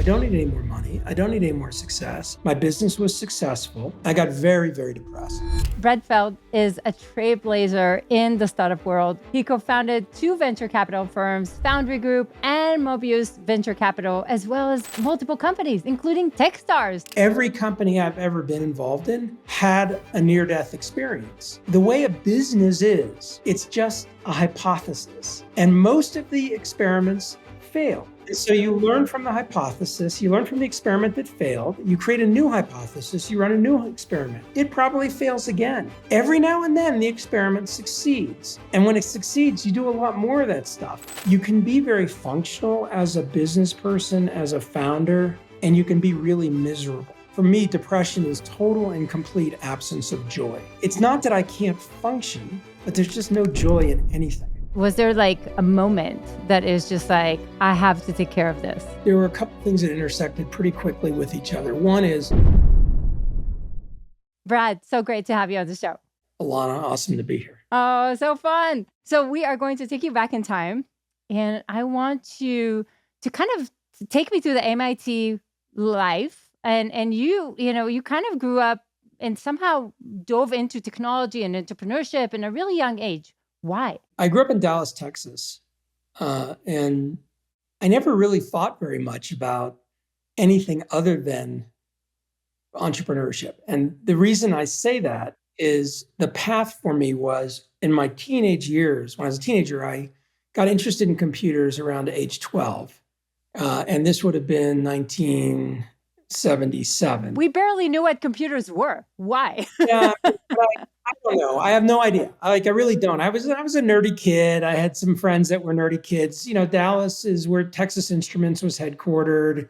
don't need any more money. I don't need any more success. My business was successful. I got very, very depressed. Brett Feld is a trailblazer in the startup world. He co-founded 2 venture capital firms, Foundry Group and Mobius Venture Capital, as well as multiple companies, including Techstars. Every company I've ever been involved in had a near-death experience. The way a business is, it's just a hypothesis. And most of the experiments fail. So you learn from the hypothesis, you learn from the experiment that failed, you create a new hypothesis, you run a new experiment. It probably fails again. Every now and then the experiment succeeds. And when it succeeds, you do a lot more of that stuff. You can be very functional as a business person, as a founder, and you can be really miserable. For me, depression is total and complete absence of joy. It's not that I can't function, but there's just no joy in anything. Was there like a moment that is just like, I have to take care of this? There were a couple things that intersected pretty quickly with each other. One is, Brad, so great to have you on the show. Ilana, awesome to be here. Oh, so fun. So we are going to take you back in time, and I want you to kind of take me through the MIT life. And you kind of grew up and somehow dove into technology and entrepreneurship in a really young age. Why? I grew up in Dallas, Texas, and I never really thought very much about anything other than entrepreneurship. And the reason I say that is the path for me was in my teenage years. When I was a teenager, I got interested in computers around age 12. And this would have been 1977. We barely knew what computers were. Why? Yeah, I don't know. I have no idea. I really don't. I was a nerdy kid. I had some friends that were nerdy kids. You know, Dallas is where Texas Instruments was headquartered.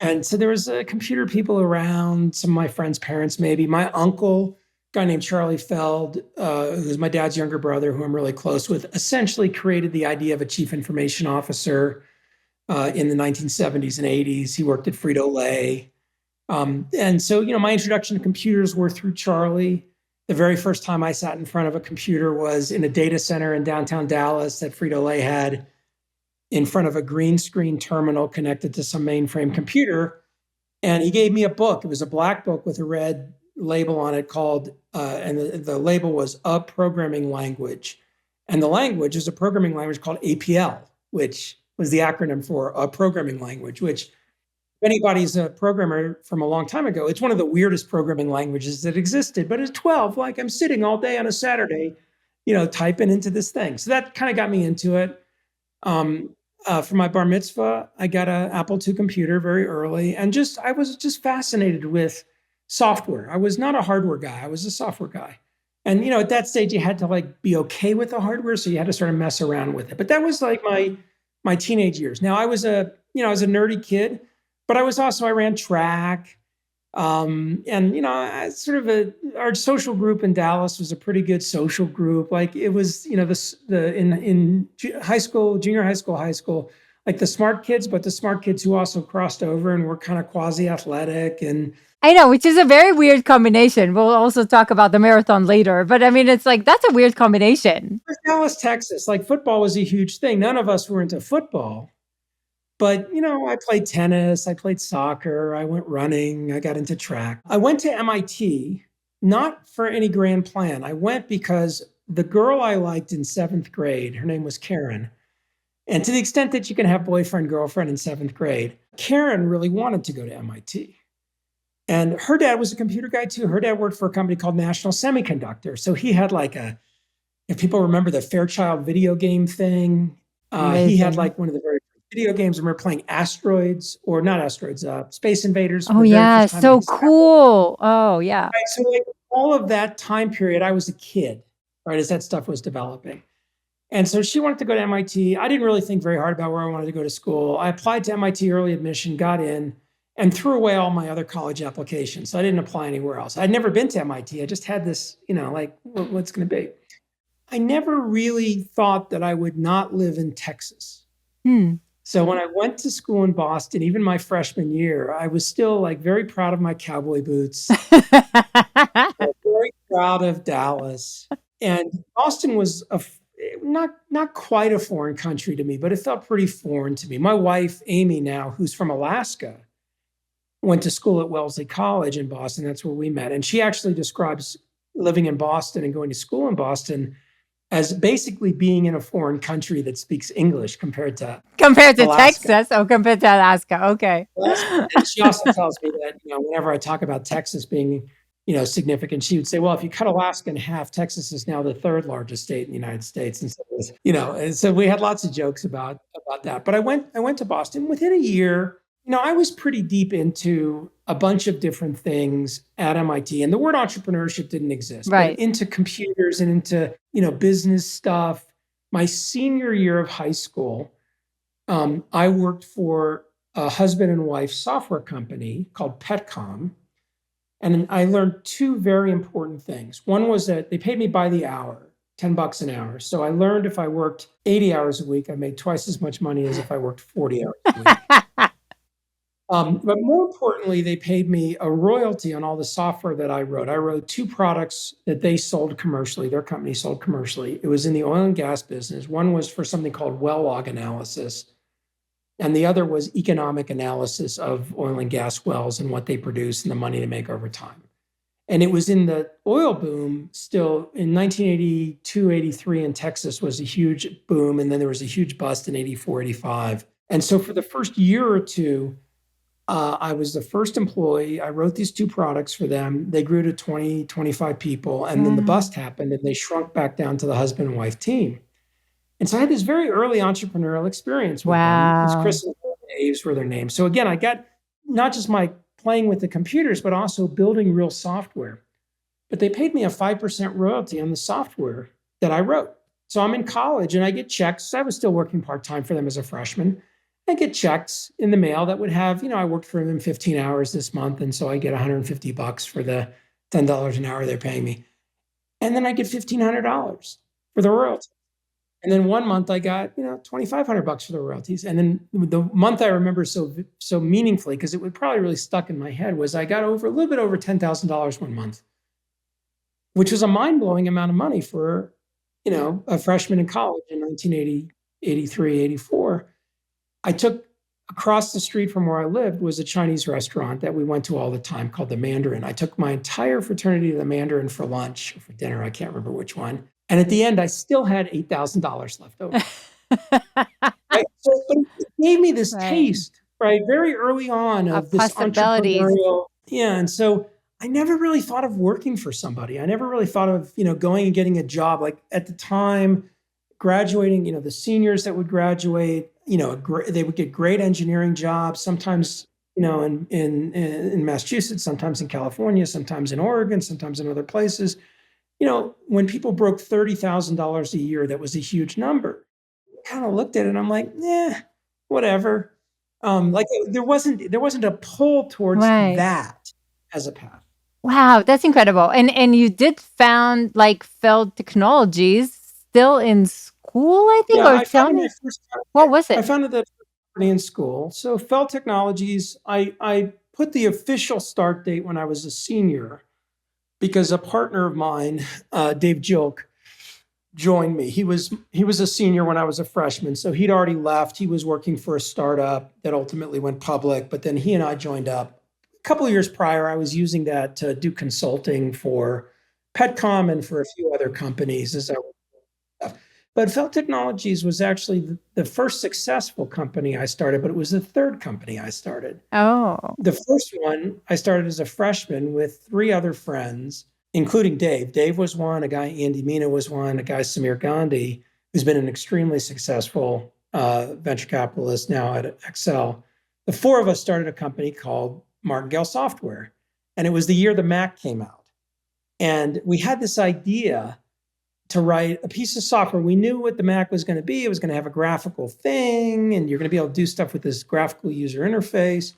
And so there was computer people around, some of my friends' parents maybe. My uncle, a guy named Charlie Feld, who's my dad's younger brother, who I'm really close with, essentially created the idea of a chief information officer in the 1970s and 80s. He worked at Frito-Lay. And so, my introduction to computers were through Charlie. The very first time I sat in front of a computer was in a data center in downtown Dallas that Frito-Lay had, in front of a green screen terminal connected to some mainframe computer. And he gave me a book. It was a black book with a red label on it called, and the label was A Programming Language. And the language is a programming language called APL, which was the acronym for a programming language, which if anybody's a programmer from a long time ago, it's one of the weirdest programming languages that existed. But at 12, like I'm sitting all day on a Saturday, typing into this thing. So that kind of got me into it. For my bar mitzvah, I got an Apple II computer very early. And I was just fascinated with software. I was not a hardware guy. I was a software guy. And, at that stage, you had to be okay with the hardware. So you had to sort of mess around with it. But that was like my teenage years. Now I was a nerdy kid. But I ran track. And, our social group in Dallas was a pretty good social group. Like it was, in high school, junior high school, like the smart kids, but the smart kids who also crossed over and were kind of quasi-athletic. And I know, which is a very weird combination. We'll also talk about the marathon later. But I mean, it's like, that's a weird combination. Dallas, Texas, football was a huge thing. None of us were into football. But, I played tennis, I played soccer, I went running, I got into track. I went to MIT, not for any grand plan. I went because the girl I liked in 7th grade, her name was Karen. And to the extent that you can have boyfriend, girlfriend in 7th grade, Karen really wanted to go to MIT. And her dad was a computer guy too. Her dad worked for a company called National Semiconductor. So he had if people remember the Fairchild video game thing, he had one of the very video games, and we were playing Space Invaders. Oh yeah, so cool. Oh yeah. Right, so all of that time period, I was a kid, right, as that stuff was developing. And so she wanted to go to MIT. I didn't really think very hard about where I wanted to go to school. I applied to MIT early admission, got in, and threw away all my other college applications. So I didn't apply anywhere else. I'd never been to MIT. I just had this, what's going to be. I never really thought that I would not live in Texas. So when I went to school in Boston, even my freshman year, I was still very proud of my cowboy boots, very proud of Dallas. And Boston was not quite a foreign country to me, but it felt pretty foreign to me. My wife, Amy, now, who's from Alaska, went to school at Wellesley College in Boston. That's where we met. And she actually describes living in Boston and going to school in Boston as basically being in a foreign country that speaks English compared to Alaska. Texas? Oh, compared to Alaska. Okay. And she also tells me that, whenever I talk about Texas being, significant, she would say, well, if you cut Alaska in half, Texas is now the third largest state in the United States. And so, and so we had lots of jokes about that. But I went to Boston within a year. I was pretty deep into a bunch of different things at MIT, and the word entrepreneurship didn't exist, Right. but into computers and into, business stuff. My senior year of high school, I worked for a husband and wife software company called Petcom. And I learned two very important things. One was that they paid me by the hour, $10 an hour. So I learned if I worked 80 hours a week, I made twice as much money as if I worked 40 hours a week. But more importantly, they paid me a royalty on all the software that I wrote. I wrote two products that they sold commercially. Their company sold commercially. It was in the oil and gas business. One was for something called well log analysis, and the other was economic analysis of oil and gas wells and what they produce and the money they make over time. And it was in the oil boom still in 1982, 83 in Texas was a huge boom. And then there was a huge bust in 84, 85. And so for the first year or two, I was the first employee. I wrote these two products for them. They grew to 20, 25 people. And then the bust happened and they shrunk back down to the husband and wife team. And so I had this very early entrepreneurial experience with them. It's Chris and Dave's were their names. So again, I got not just my playing with the computers, but also building real software. But they paid me a 5% royalty on the software that I wrote. So I'm in college and I get checks. I was still working part-time for them as a freshman. I get checks in the mail that would have, I worked for them 15 hours this month. And so I get $150 for the $10 an hour they're paying me. And then I get $1,500 for the royalty. And then one month I got, $2,500 for the royalties. And then the month I remember so meaningfully, because it would probably really stuck in my head, was I got a little bit over $10,000 one month, which was a mind-blowing amount of money for, a freshman in college in 1980, 83, 84. I took across the street from where I lived was a Chinese restaurant that we went to all the time called the Mandarin. I took my entire fraternity to the Mandarin for lunch or for dinner. I can't remember which one. And at the end, I still had $8,000 left over. Right? So it gave me this taste, right, very early on of this entrepreneurial. Yeah. And so I never really thought of working for somebody. I never really thought of, going and getting a job. Like at the time, graduating, the seniors that would graduate, they would get great engineering jobs, sometimes, in Massachusetts, sometimes in California, sometimes in Oregon, sometimes in other places. When people broke $30,000 a year, that was a huge number. I kind of looked at it and I'm like, whatever. There wasn't a pull towards that as a path. Wow, that's incredible. And you did found like Feld Technologies still in school, I think, or tell me. What was it? I founded the company in school. So Feld Technologies, I put the official start date when I was a senior, because a partner of mine, Dave Jilk, joined me. He was a senior when I was a freshman, so he'd already left. He was working for a startup that ultimately went public, but then he and I joined up. A couple of years prior, I was using that to do consulting for Petcom and for a few other companies as I was. But Feld Technologies was actually the first successful company I started, but it was the third company I started. Oh. The first one I started as a freshman with three other friends, including Dave. Dave was one, a guy, Andy Mina was one, a guy, Samir Gandhi, who's been an extremely successful venture capitalist now at Excel. The four of us started a company called Martingale Software, and it was the year the Mac came out. And we had this idea to write a piece of software. We knew what the Mac was going to be. It was going to have a graphical thing, and you're going to be able to do stuff with this graphical user interface.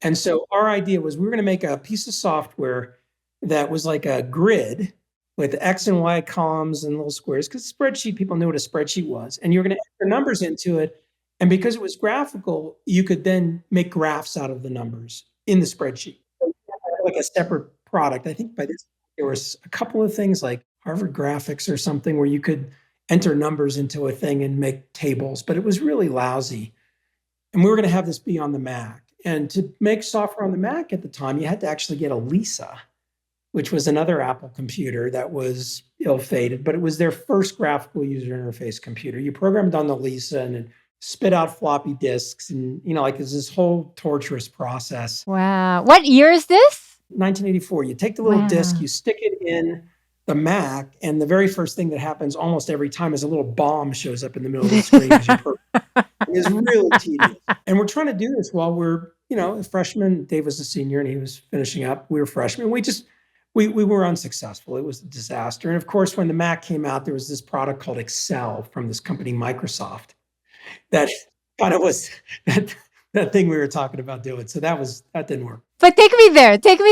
And so our idea was we were going to make a piece of software that was like a grid with X and Y columns and little squares, because spreadsheet, people knew what a spreadsheet was. And you're going to enter numbers into it. And because it was graphical, you could then make graphs out of the numbers in the spreadsheet, like a separate product. I think by this, there was a couple of things like Harvard Graphics or something where you could enter numbers into a thing and make tables, but it was really lousy. And we were going to have this be on the Mac. And to make software on the Mac at the time, you had to actually get a Lisa, which was another Apple computer that was ill-fated, but it was their first graphical user interface computer. You programmed on the Lisa and it spit out floppy disks, and like it's this whole torturous process. Wow. What year is this? 1984. You take the little disk, Wow. you stick it in the Mac, and the very first thing that happens almost every time is a little bomb shows up in the middle of the screen. It's really tedious. And we're trying to do this while we're, a freshman. Dave was a senior and he was finishing up. We were freshmen. We were unsuccessful. It was a disaster. And of course, when the Mac came out, there was this product called Excel from this company, Microsoft, that kind of was that thing we were talking about doing. So that didn't work. But take me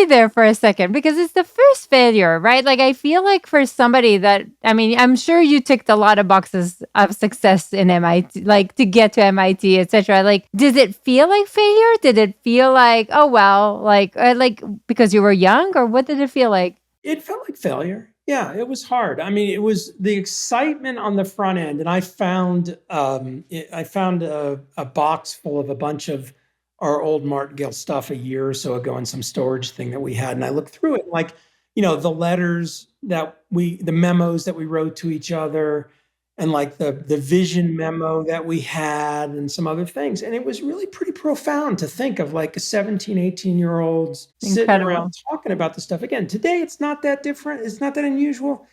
there for a second, because it's the first failure, right? Like, I feel like for somebody that, I mean, I'm sure you ticked a lot of boxes of success in MIT, like to get to MIT, etc. Like, did it feel like failure? Did it feel like, oh, well, like because you were young, or what did it feel like? It felt like failure. Yeah, it was hard. I mean, it was the excitement on the front end, and I found a box full of a bunch of our old martingale stuff a year or so ago in some storage thing that we had, and I looked through it, like the letters the memos that we wrote to each other, and like the vision memo that we had, and some other things, and it was really pretty profound to think of, like, a 17, 18-year-olds sitting around talking about this stuff. Again, today it's not that different. It's not that unusual.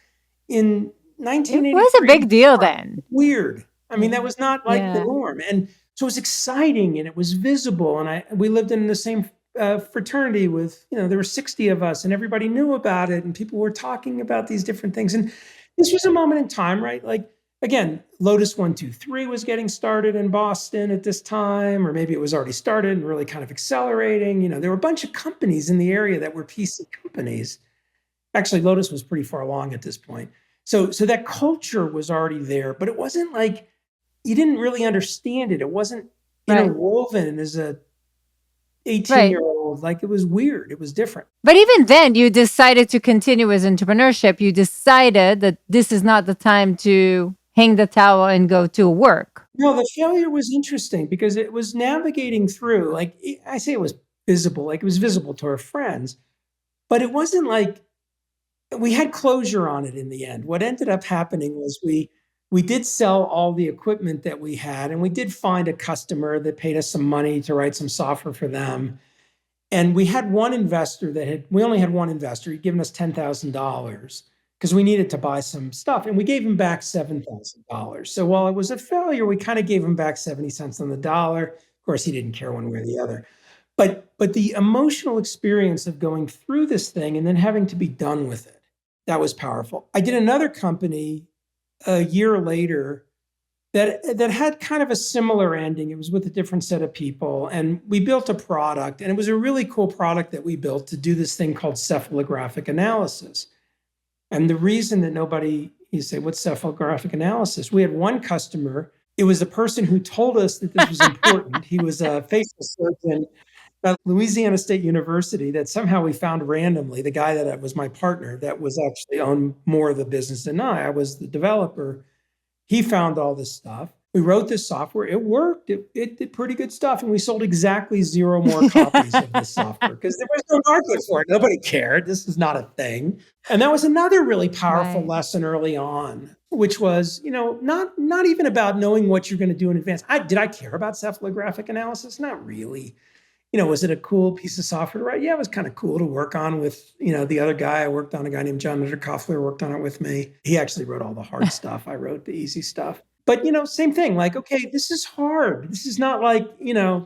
In 1983, it was a big deal then. Weird. I mean, that was not like the norm, and so it was exciting and it was visible. And we lived in the same fraternity with, there were 60 of us, and everybody knew about it, and people were talking about these different things. And this was a moment in time, right? Like, again, Lotus 123 was getting started in Boston at this time, or maybe it was already started and really kind of accelerating. There were a bunch of companies in the area that were PC companies. Actually, Lotus was pretty far along at this point. So that culture was already there, but it wasn't like, you didn't really understand it. It wasn't interwoven as a 18-year-old. Like, it was weird. It was different. But even then, you decided to continue with entrepreneurship. You decided that this is not the time to hang the towel and go to work. No, the failure was interesting because it was navigating through, like, I say it was visible, like it was visible to our friends, but it wasn't like we had closure on it in the end. What ended up happening was we did sell all the equipment that we had, and we did find a customer that paid us some money to write some software for them. And we had one investor we only had one investor. He'd given us $10,000 because we needed to buy some stuff, and we gave him back $7,000. So while it was a failure, we kind of gave him back 70 cents on the dollar. Of course, he didn't care one way or the other. But the emotional experience of going through this thing and then having to be done with it, that was powerful. I did another company a year later that had kind of a similar ending. It was with a different set of people, and we built a product, and it was a really cool product that we built to do this thing called cephalographic analysis. And the reason that you say, what's cephalographic analysis? We had one customer. It was the person who told us that this was important. He was a facial surgeon at Louisiana State University that somehow we found randomly. The guy that was my partner that was actually owned more of the business than I was the developer. He found all this stuff. We wrote this software. It worked. It did pretty good stuff. And we sold exactly 0 more copies of this software because there was no market for it. Nobody cared. This is not a thing. And that was another really powerful lesson early on, which was, not even about knowing what you're going to do in advance. Did I care about cephalographic analysis? Not really. Was it a cool piece of software to write? Yeah, it was kind of cool to work on with, the other guy I worked on, a guy named John Underkoffler worked on it with me. He actually wrote all the hard stuff. I wrote the easy stuff. But, same thing, like, okay, this is hard. This is not like, you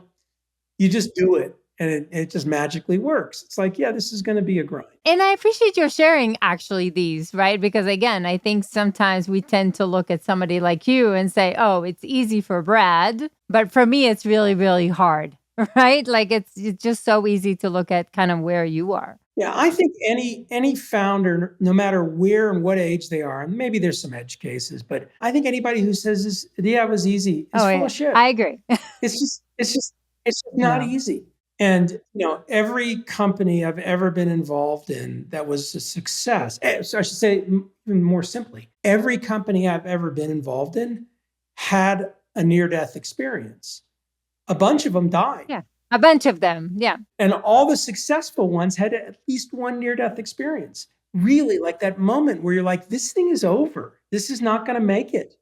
just do it and it just magically works. It's like, yeah, this is going to be a grind. And I appreciate your sharing actually these, right? Because again, I think sometimes we tend to look at somebody like you and say, oh, it's easy for Brad. But for me, it's really, really hard. Right? Like it's just so easy to look at kind of where you are. Yeah, I think any founder, no matter where and what age they are, and maybe there's some edge cases, but I think anybody who says this, yeah, it was easy, is full of shit. I agree. It's just not easy. And, every company I've ever been involved in that was a success, so I should say even more simply, every company I've ever been involved in had a near-death experience. A bunch of them died. Yeah. A bunch of them. Yeah. And all the successful ones had at least one near-death experience. Really, like that moment where you're like, this thing is over. This is not going to make it.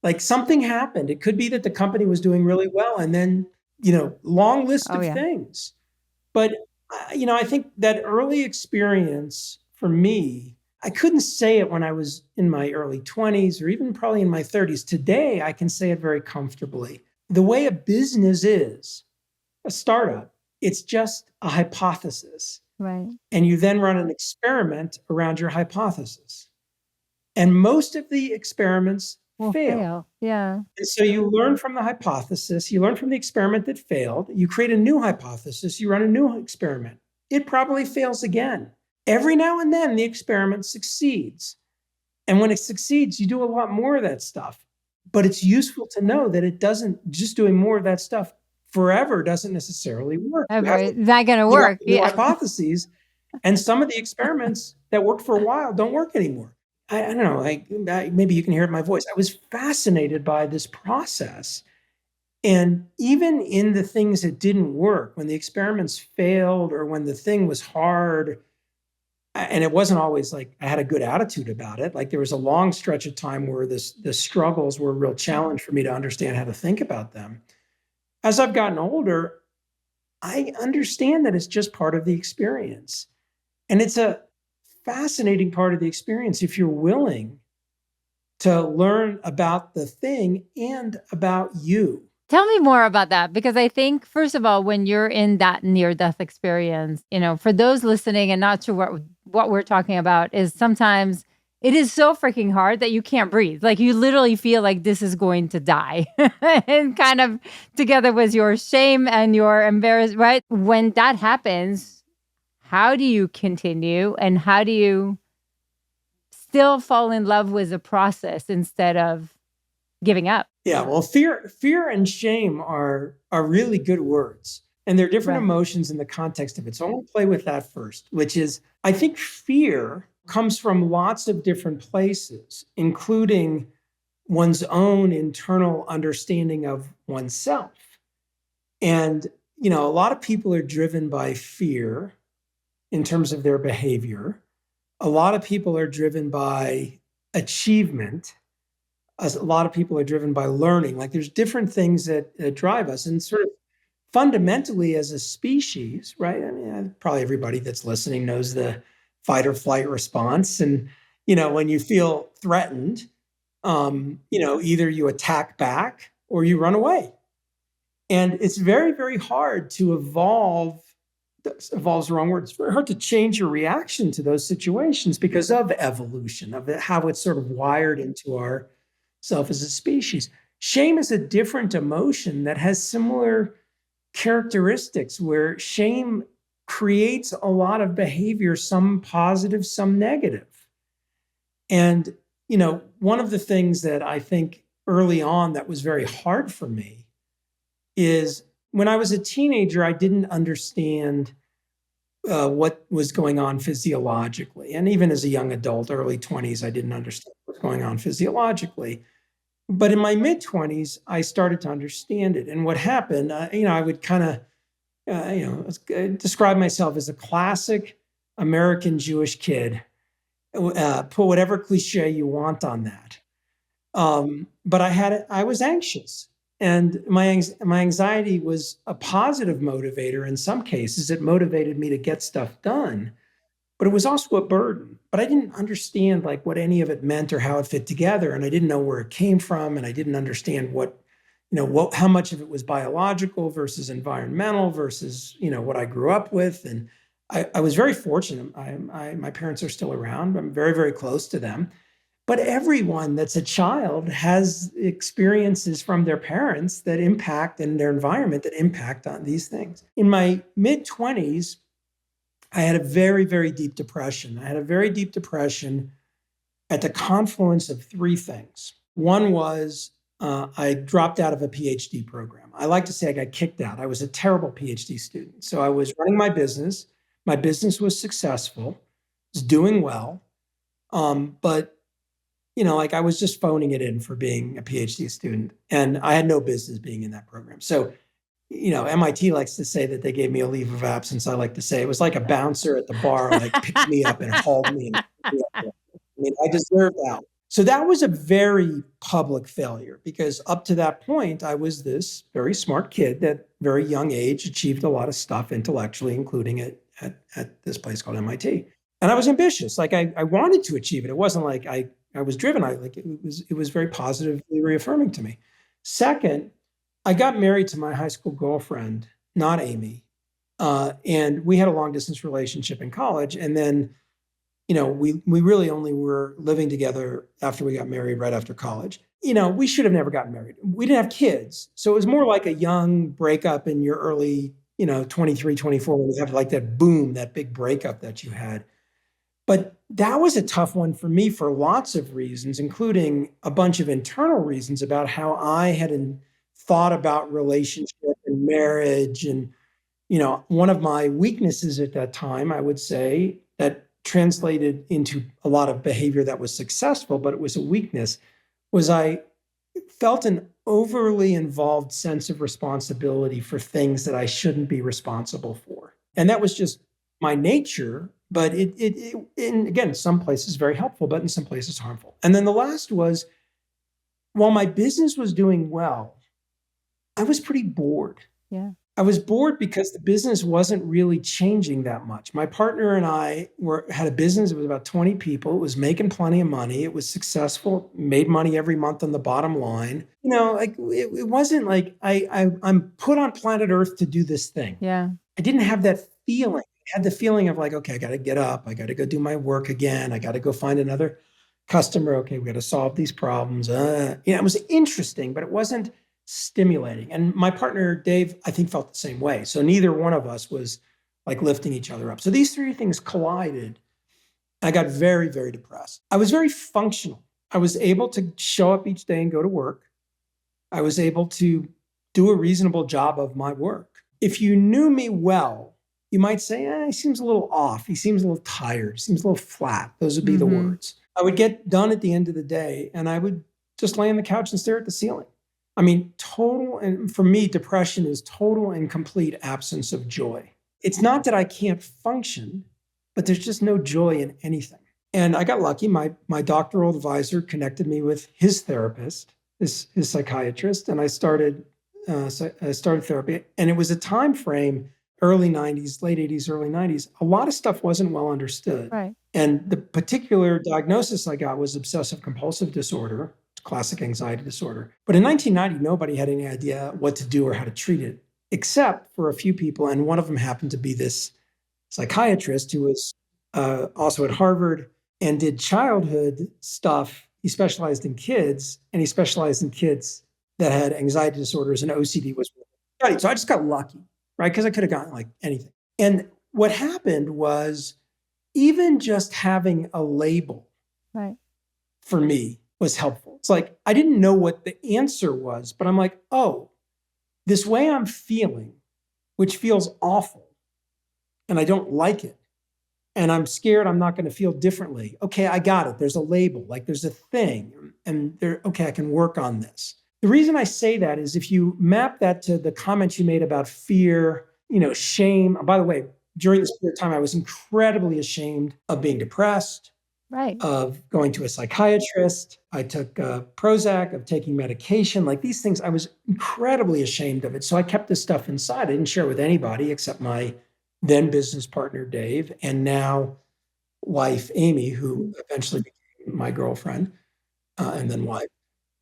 Like something happened. It could be that the company was doing really well, and then, long list Oh, of yeah. things. But, I think that early experience for me, I couldn't say it when I was in my early 20s or even probably in my 30s. Today, I can say it very comfortably. The way a business is, a startup, it's just a hypothesis. Right. And you then run an experiment around your hypothesis. And most of the experiments Will fail. fail. Yeah. And so you learn from the hypothesis, you learn from the experiment that failed, you create a new hypothesis, you run a new experiment. It probably fails again. Every now and then, the experiment succeeds. And when it succeeds, you do a lot more of that stuff. But it's useful to know that it doesn't, just doing more of that stuff forever doesn't necessarily work. You Ever. have It's not going to you have work. new Yeah. hypotheses, and some of the experiments that worked for a while don't work anymore. I don't know, like maybe you can hear it in my voice. I was fascinated by this process. And even in the things that didn't work, when the experiments failed or when the thing was hard, and it wasn't always like I had a good attitude about it. Like there was a long stretch of time where the struggles were a real challenge for me to understand how to think about them. As I've gotten older, I understand that it's just part of the experience. And it's a fascinating part of the experience if you're willing to learn about the thing and about you. Tell me more about that, because I think, first of all, when you're in that near-death experience, for those listening and not sure what we're talking about, is sometimes it is so freaking hard that you can't breathe. Like you literally feel like this is going to die. And kind of together with your shame and your embarrassment, right? When that happens, how do you continue and how do you still fall in love with the process instead of giving up? Yeah, well, fear and shame are really good words. And they're different Right. emotions in the context of it. So I want to play with that first, which is I think fear comes from lots of different places, including one's own internal understanding of oneself. And, a lot of people are driven by fear in terms of their behavior. A lot of people are driven by achievement. A lot of people are driven by learning. Like there's different things that drive us. And sort of fundamentally as a species, right? I mean, probably everybody that's listening knows the fight or flight response. And, when you feel threatened, either you attack back or you run away. And it's very, very hard to evolve's the wrong word. It's very hard to change your reaction to those situations because of evolution, of how it's sort of wired into our self as a species. Shame is a different emotion that has similar characteristics where shame creates a lot of behavior, some positive, some negative. And, one of the things that I think early on that was very hard for me is when I was a teenager, I didn't understand what was going on physiologically. And even as a young adult, early 20s, I didn't understand what was going on physiologically. But in my mid 20s, I started to understand it. And what happened, I would kind of, describe myself as a classic American Jewish kid. Put whatever cliche you want on that. But I was anxious. And my anxiety was a positive motivator in some cases. It motivated me to get stuff done, but it was also a burden. But I didn't understand like what any of it meant or how it fit together, and I didn't know where it came from, and I didn't understand how much of it was biological versus environmental versus what I grew up with. And I was very fortunate. My parents are still around. I'm very, very close to them. But everyone that's a child has experiences from their parents that impact and their environment that impact on these things. In my mid 20s, I had a very, very deep depression. I had a very deep depression at the confluence of three things. One was I dropped out of a PhD program. I like to say I got kicked out. I was a terrible PhD student. So I was running my business. My business was successful, was doing well. But like I was just phoning it in for being a PhD student, and I had no business being in that program. So, MIT likes to say that they gave me a leave of absence. I like to say it was like a bouncer at the bar, like picked me up and hauled me. I deserved that. So that was a very public failure because up to that point, I was this very smart kid that very young age achieved a lot of stuff intellectually, including at this place called MIT. And I was ambitious. Like I wanted to achieve it. It wasn't like I was driven. It was very positively reaffirming to me. Second, I got married to my high school girlfriend, not Amy. And we had a long distance relationship in college. And then we really only were living together after we got married, right after college. We should have never gotten married. We didn't have kids. So it was more like a young breakup in your early, 23, 24, when you have like that boom, that big breakup that you had. But that was a tough one for me for lots of reasons, including a bunch of internal reasons about how I had thought about relationship and marriage. And, one of my weaknesses at that time, I would say, that translated into a lot of behavior that was successful, but it was a weakness, was I felt an overly involved sense of responsibility for things that I shouldn't be responsible for. And that was just my nature, but it in, again, some places very helpful, but in some places harmful. And then the last was, while my business was doing well, I was pretty bored. Yeah. I was bored because the business wasn't really changing that much. My partner and I had a business. It was about 20 people. It was making plenty of money. It was successful, made money every month on the bottom line. Like it wasn't like I'm put on planet Earth to do this thing. Yeah. I didn't have that feeling. I had the feeling of like, okay, I got to get up. I got to go do my work again. I got to go find another customer. Okay, we got to solve these problems. It was interesting, but it wasn't stimulating. And my partner, Dave, I think felt the same way. So neither one of us was like lifting each other up. So these three things collided. I got very, very depressed. I was very functional. I was able to show up each day and go to work. I was able to do a reasonable job of my work. If you knew me well, you might say, he seems a little off. He seems a little tired. He seems a little flat. Those would be the words. I would get done at the end of the day and I would just lay on the couch and stare at the ceiling. I mean, and for me, depression is total and complete absence of joy. It's not that I can't function, but there's just no joy in anything. And I got lucky. My doctoral advisor connected me with his therapist, his psychiatrist, and I started therapy. And it was a time frame, early 90s, late 80s, early 90s. A lot of stuff wasn't well understood. Right. And the particular diagnosis I got was obsessive compulsive disorder, classic anxiety disorder. But in 1990, nobody had any idea what to do or how to treat it, except for a few people. And one of them happened to be this psychiatrist who was also at Harvard and did childhood stuff. He specialized in kids, and he specialized in kids that had anxiety disorders, and OCD was studied. So I just got lucky, right? Because I could have gotten like anything. And what happened was, even just having a label, right, for me was helpful. It's like, I didn't know what the answer was, but I'm like, oh, this way I'm feeling, which feels awful, and I don't like it, and I'm scared I'm not going to feel differently. Okay, I got it. There's a label, like there's a thing, and okay, I can work on this. The reason I say that is if you map that to the comments you made about fear, shame. By the way, during this period of time, I was incredibly ashamed of being depressed, right, of going to a psychiatrist. I took Prozac, of taking medication, like these things. I was incredibly ashamed of it. So I kept this stuff inside. I didn't share it with anybody except my then business partner, Dave, and now wife, Amy, who eventually became my girlfriend and then wife.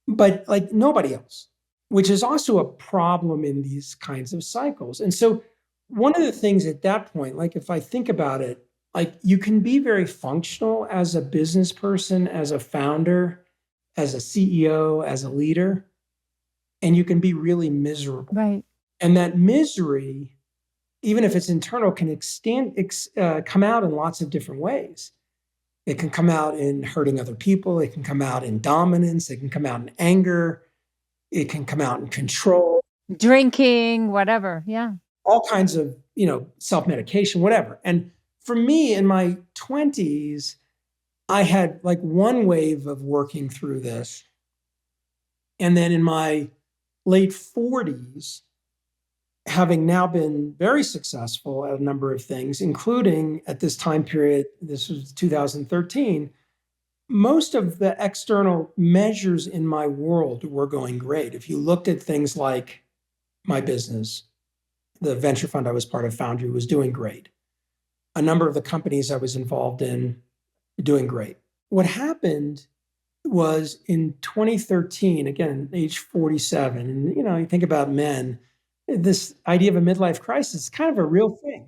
But like nobody else, which is also a problem in these kinds of cycles. And so one of the things at that point, like if I think about it, like you can be very functional as a business person, as a founder, as a CEO, as a leader, and you can be really miserable. right. And that misery, even if it's internal, can come out in lots of different ways. It can come out in hurting other people. It can come out in dominance. It can come out in anger. It can come out in control, Drinking, whatever. Yeah. all kinds of, self-medication, whatever. And for me in my 20s, I had like one wave of working through this. And then in my late 40s, having now been very successful at a number of things, including at this time period, this was 2013, most of the external measures in my world were going great. If you looked at things like my business, the venture fund I was part of, Foundry, was doing great. A number of the companies I was involved in were doing great. What happened was in 2013, again, age 47, and you think about men, this idea of a midlife crisis is kind of a real thing.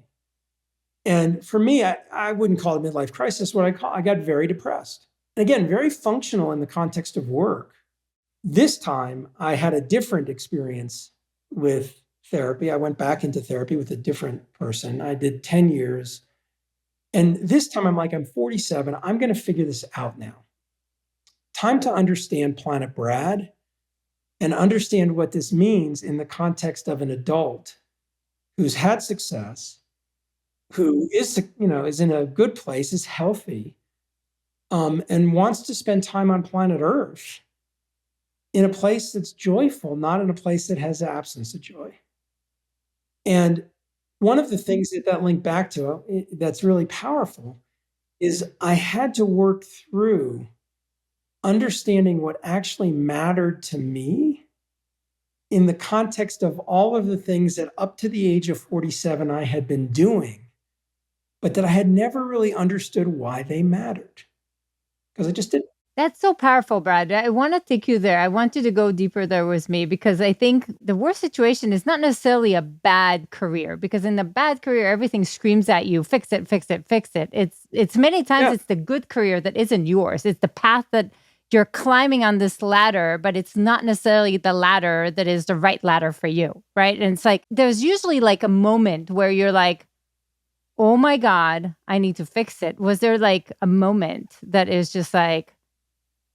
And for me, I wouldn't call it a midlife crisis. I got very depressed. And again, very functional in the context of work. This time, I had a different experience with therapy. I went back into therapy with a different person. I did 10 years. And this time, I'm 47. I'm going to figure this out now. Time to understand Planet Brad and understand what this means in the context of an adult who's had success, who is in a good place, is healthy, and wants to spend time on planet Earth in a place that's joyful, not in a place that has absence of joy. And one of the things that link back to that's really powerful is I had to work through understanding what actually mattered to me in the context of all of the things that up to the age of 47 I had been doing, but that I had never really understood why they mattered. Because I just didn't. That's so powerful, Brad. I want to take you there. I want you to go deeper there with me because I think the worst situation is not necessarily a bad career, because in the bad career, everything screams at you, fix it, fix it, fix it. It's many times it's the good career that isn't yours. It's the path that you're climbing on this ladder, but it's not necessarily the ladder that is the right ladder for you, right? And it's like, there's usually like a moment where you're like, oh my God, I need to fix it. Was there like a moment that is just like,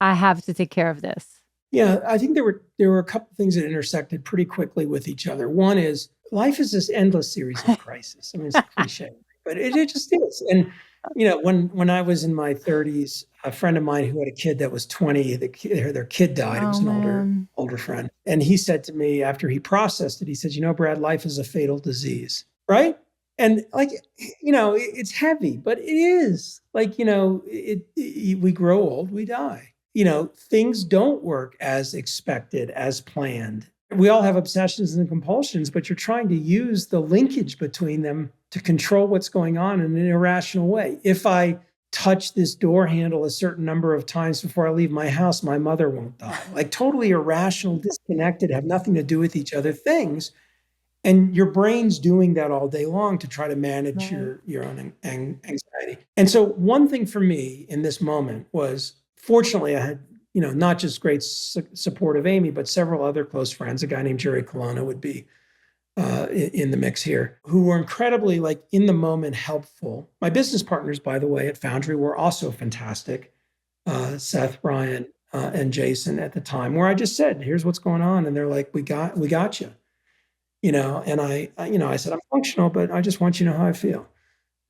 I have to take care of this? Yeah, I think there were a couple of things that intersected pretty quickly with each other. One is life is this endless series of crises. I mean, it's a cliche, but it just is. And when I was in my 30s, a friend of mine who had a kid that was 20, their kid died. It was an older friend, and he said to me after he processed it, he said, "Brad, life is a fatal disease, right?" And it's heavy, but it is like we grow old, we die. Things don't work as expected, as planned. We all have obsessions and compulsions, but you're trying to use the linkage between them to control what's going on in an irrational way. If I touch this door handle a certain number of times before I leave my house, my mother won't die. Like totally irrational, disconnected, have nothing to do with each other things. And your brain's doing that all day long to try to manage your own anxiety. And so one thing for me in this moment was, fortunately, I had, not just great support of Amy, but several other close friends. A guy named Jerry Colonna would be in the mix here, who were incredibly in the moment helpful. My business partners, by the way, at Foundry were also fantastic. Seth, Brian, and Jason at the time, where I just said, here's what's going on. And they're like, we got you. And I said, I'm functional, but I just want you to know how I feel.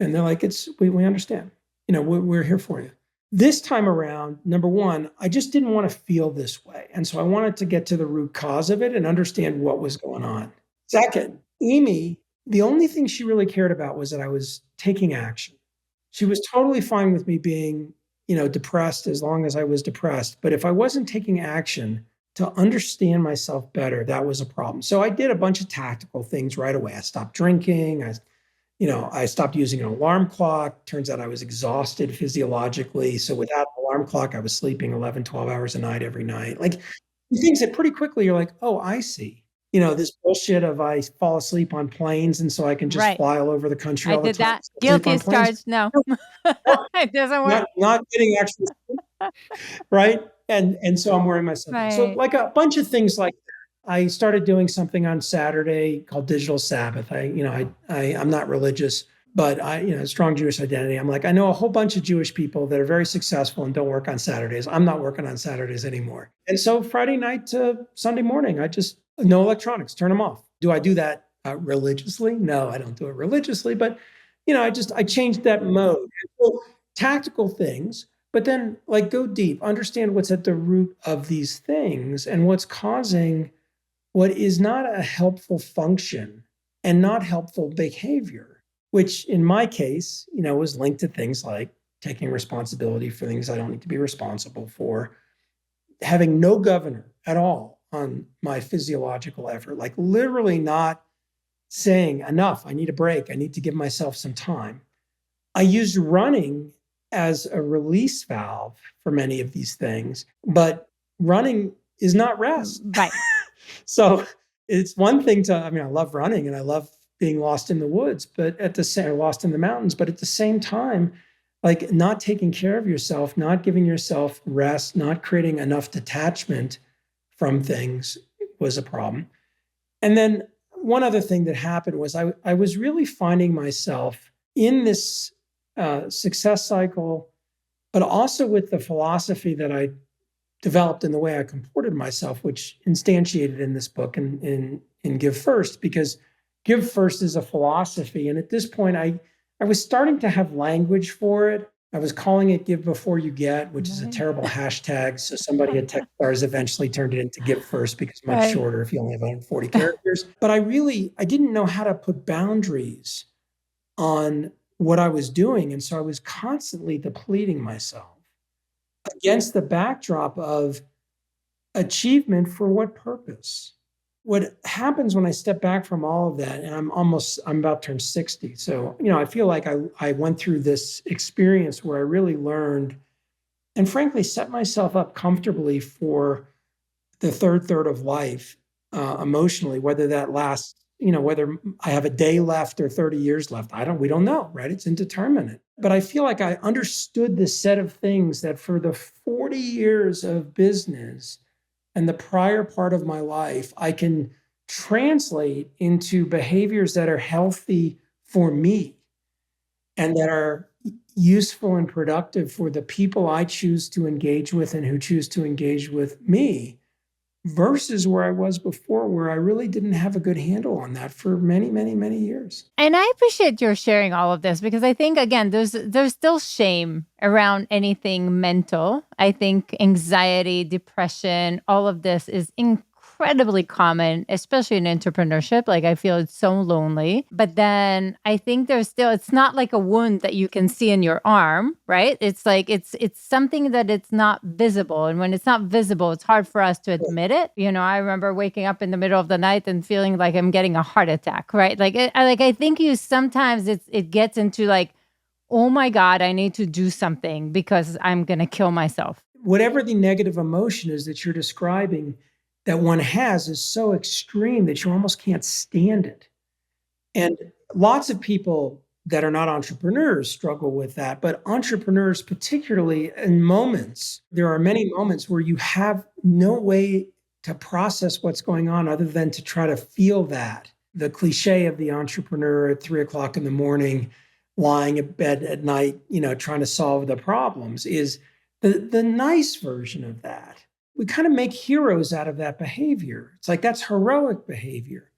And they're like, we understand, we're here for you. This time around, number one, I just didn't want to feel this way. And so I wanted to get to the root cause of it and understand what was going on. Second, Amy, the only thing she really cared about was that I was taking action. She was totally fine with me being, depressed as long as I was depressed. But if I wasn't taking action to understand myself better, that was a problem. So I did a bunch of tactical things right away. I stopped drinking. I stopped using an alarm clock. Turns out I was exhausted physiologically. So without an alarm clock, I was sleeping 11, 12 hours a night every night. Like things that pretty quickly you're like, oh, I see. This bullshit of I fall asleep on planes and so I can just fly all over the country all the time. I did that. Guilty as charged. No, it doesn't work. Not getting actually sleep, right? And so I'm wearing myself. Right. So like a bunch of things like that. I started doing something on Saturday called Digital Sabbath. I'm not religious, but strong Jewish identity. I'm like, I know a whole bunch of Jewish people that are very successful and don't work on Saturdays. I'm not working on Saturdays anymore. And so Friday night to Sunday morning, I just, no electronics, turn them off. Do I do that religiously? No, I don't do it religiously, but I changed that mode. So tactical things, but then like go deep, understand what's at the root of these things and what's causing what is not a helpful function and not helpful behavior, which in my case, was linked to things like taking responsibility for things I don't need to be responsible for, having no governor at all on my physiological effort, like literally not saying enough, I need a break, I need to give myself some time. I used running as a release valve for many of these things, but running is not rest. Right. So it's one thing I love running and I love being lost in the woods, but lost in the mountains, but at the same time, like not taking care of yourself, not giving yourself rest, not creating enough detachment from things was a problem. And then one other thing that happened was I was really finding myself in this success cycle, but also with the philosophy that I developed in the way I comported myself, which instantiated in this book and in Give First, because Give First is a philosophy. And at this point, I was starting to have language for it. I was calling it Give Before You Get, which is a terrible hashtag. So somebody at Techstars eventually turned it into Give First because it's much shorter if you only have 140 characters. But I didn't know how to put boundaries on what I was doing. And so I was constantly depleting myself against the backdrop of achievement for what purpose? What happens when I step back from all of that, and I'm about to turn 60. So, I feel like I went through this experience where I really learned and frankly set myself up comfortably for the third of life emotionally, whether that lasts, whether I have a day left or 30 years left. We don't know, right? It's indeterminate. But I feel like I understood this set of things that for the 40 years of business and the prior part of my life, I can translate into behaviors that are healthy for me and that are useful and productive for the people I choose to engage with and who choose to engage with me, versus where I was before, where I really didn't have a good handle on that for many, many, many years. And I appreciate your sharing all of this because I think, again, there's still shame around anything mental. I think anxiety, depression, all of this is incredibly common, especially in entrepreneurship. Like I feel it's so lonely. But then I think it's not like a wound that you can see in your arm, right? It's like it's something that it's not visible. And when it's not visible, it's hard for us to admit it. I remember waking up in the middle of the night and feeling like I'm getting a heart attack, right? I think sometimes it gets into like, oh my God, I need to do something because I'm going to kill myself. Whatever the negative emotion is that you're describing that one has is so extreme that you almost can't stand it. And lots of people that are not entrepreneurs struggle with that, but entrepreneurs, particularly in moments, there are many moments where you have no way to process what's going on other than to try to feel that. The cliche of the entrepreneur at 3:00 in the morning, lying in bed at night, trying to solve the problems is the nice version of that. We kind of make heroes out of that behavior. It's like that's heroic behavior.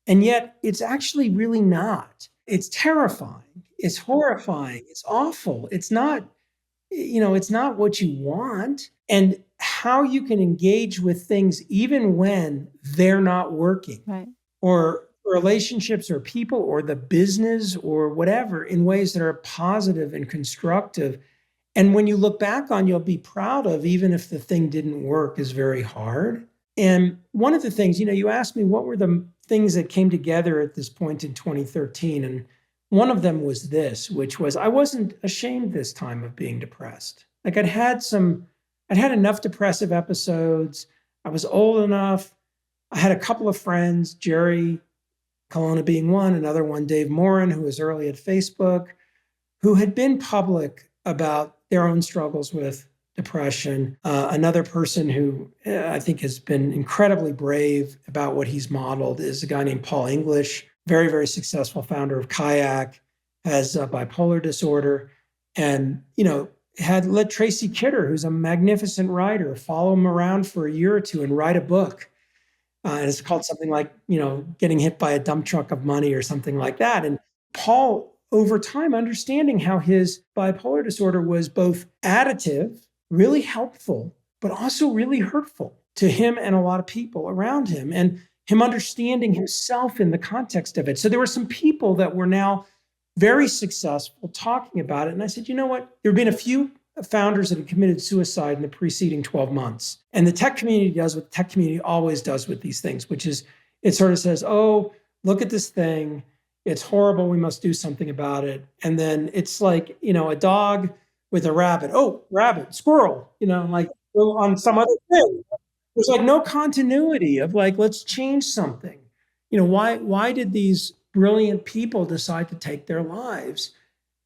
And yet it's actually really not. It's terrifying. It's horrifying. It's awful. It's not what you want. And how you can engage with things even when they're not working, right, or relationships or people or the business or whatever in ways that are positive and constructive. And when you look back on, you'll be proud of, even if the thing didn't work, is very hard. And one of the things, you asked me what were the things that came together at this point in 2013. And one of them was this, which was I wasn't ashamed this time of being depressed. Like I'd had enough depressive episodes. I was old enough. I had a couple of friends, Jerry Colonna being one, another one, Dave Morin, who was early at Facebook, who had been public about their own struggles with depression. Another person who I think has been incredibly brave about what he's modeled is a guy named Paul English, very, very successful founder of Kayak. has bipolar disorder, and, had let Tracy Kidder, who's a magnificent writer, follow him around for a year or two and write a book. And it's called something like, Getting Hit by a Dump Truck of Money or something like that. And Paul, over time, understanding how his bipolar disorder was both additive, really helpful, but also really hurtful to him and a lot of people around him, and him understanding himself in the context of it. So there were some people that were now very successful talking about it. And I said, you know what? There have been a few founders that have committed suicide in the preceding 12 months. And the tech community does what the tech community always does with these things, which is it sort of says, oh, look at this thing. It's horrible. We must do something about it. And then it's like, a dog with a rabbit. Oh, rabbit, squirrel, like on some other thing. There's like no continuity of like, let's change something. Why did these brilliant people decide to take their lives?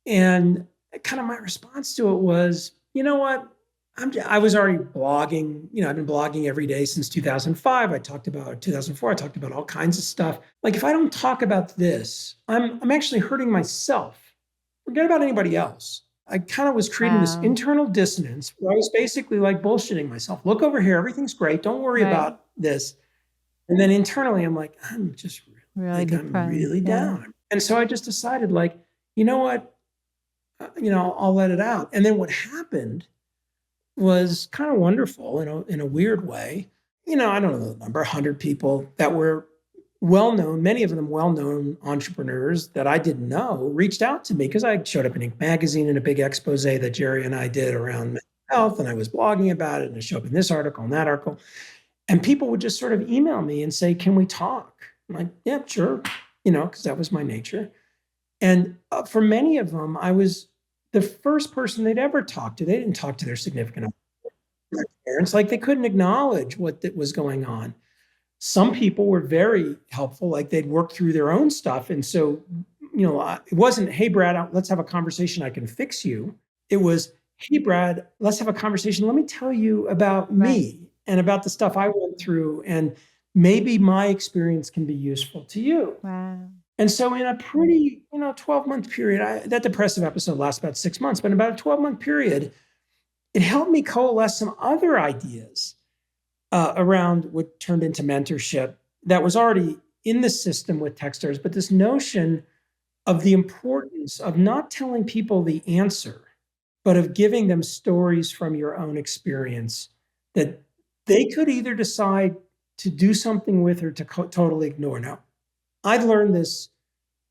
And kind of my response to it was, you know what? I was already blogging. I've been blogging every day since 2005. I talked about 2004. I talked about all kinds of stuff. Like, if I don't talk about this, I'm actually hurting myself. Forget about anybody else. I kind of was creating this internal dissonance where I was basically like bullshitting myself. Look over here. Everything's great. Don't worry about this. And then internally, I'm like, I'm just really down. And so I just decided, like, you know what? I'll let it out. And then what happened was kind of wonderful in a weird way. I don't know the number, 100 people that were well-known, many of them well-known entrepreneurs that I didn't know, reached out to me because I showed up in Inc. magazine in a big expose that Jerry and I did around mental health, and I was blogging about it, and I showed up in this article and that article. And people would just sort of email me and say, can we talk? I'm like, yeah, sure, because that was my nature. And for many of them, I was the first person they'd ever talk to. They didn't talk to their significant parents. Like, they couldn't acknowledge what was going on. Some people were very helpful, like they'd worked through their own stuff. And so, it wasn't, hey, Brad, let's have a conversation. I can fix you. It was, hey, Brad, let's have a conversation. Let me tell you about me and about the stuff I went through. And maybe my experience can be useful to you. Wow. And so in a pretty, 12-month period, that depressive episode lasts about 6 months, but in about a 12-month period, it helped me coalesce some other ideas around what turned into mentorship that was already in the system with Techstars, but this notion of the importance of not telling people the answer, but of giving them stories from your own experience that they could either decide to do something with or to totally ignore. Now, I'd learned this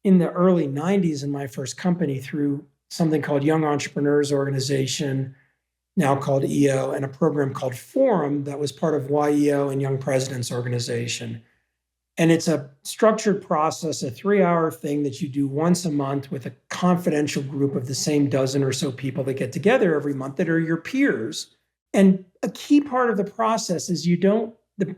in the early 90s in my first company through something called Young Entrepreneurs Organization, now called EO, and a program called Forum that was part of YEO and Young Presidents Organization. And it's a structured process, a 3-hour thing that you do once a month with a confidential group of the same dozen or so people that get together every month that are your peers. And a key part of the process is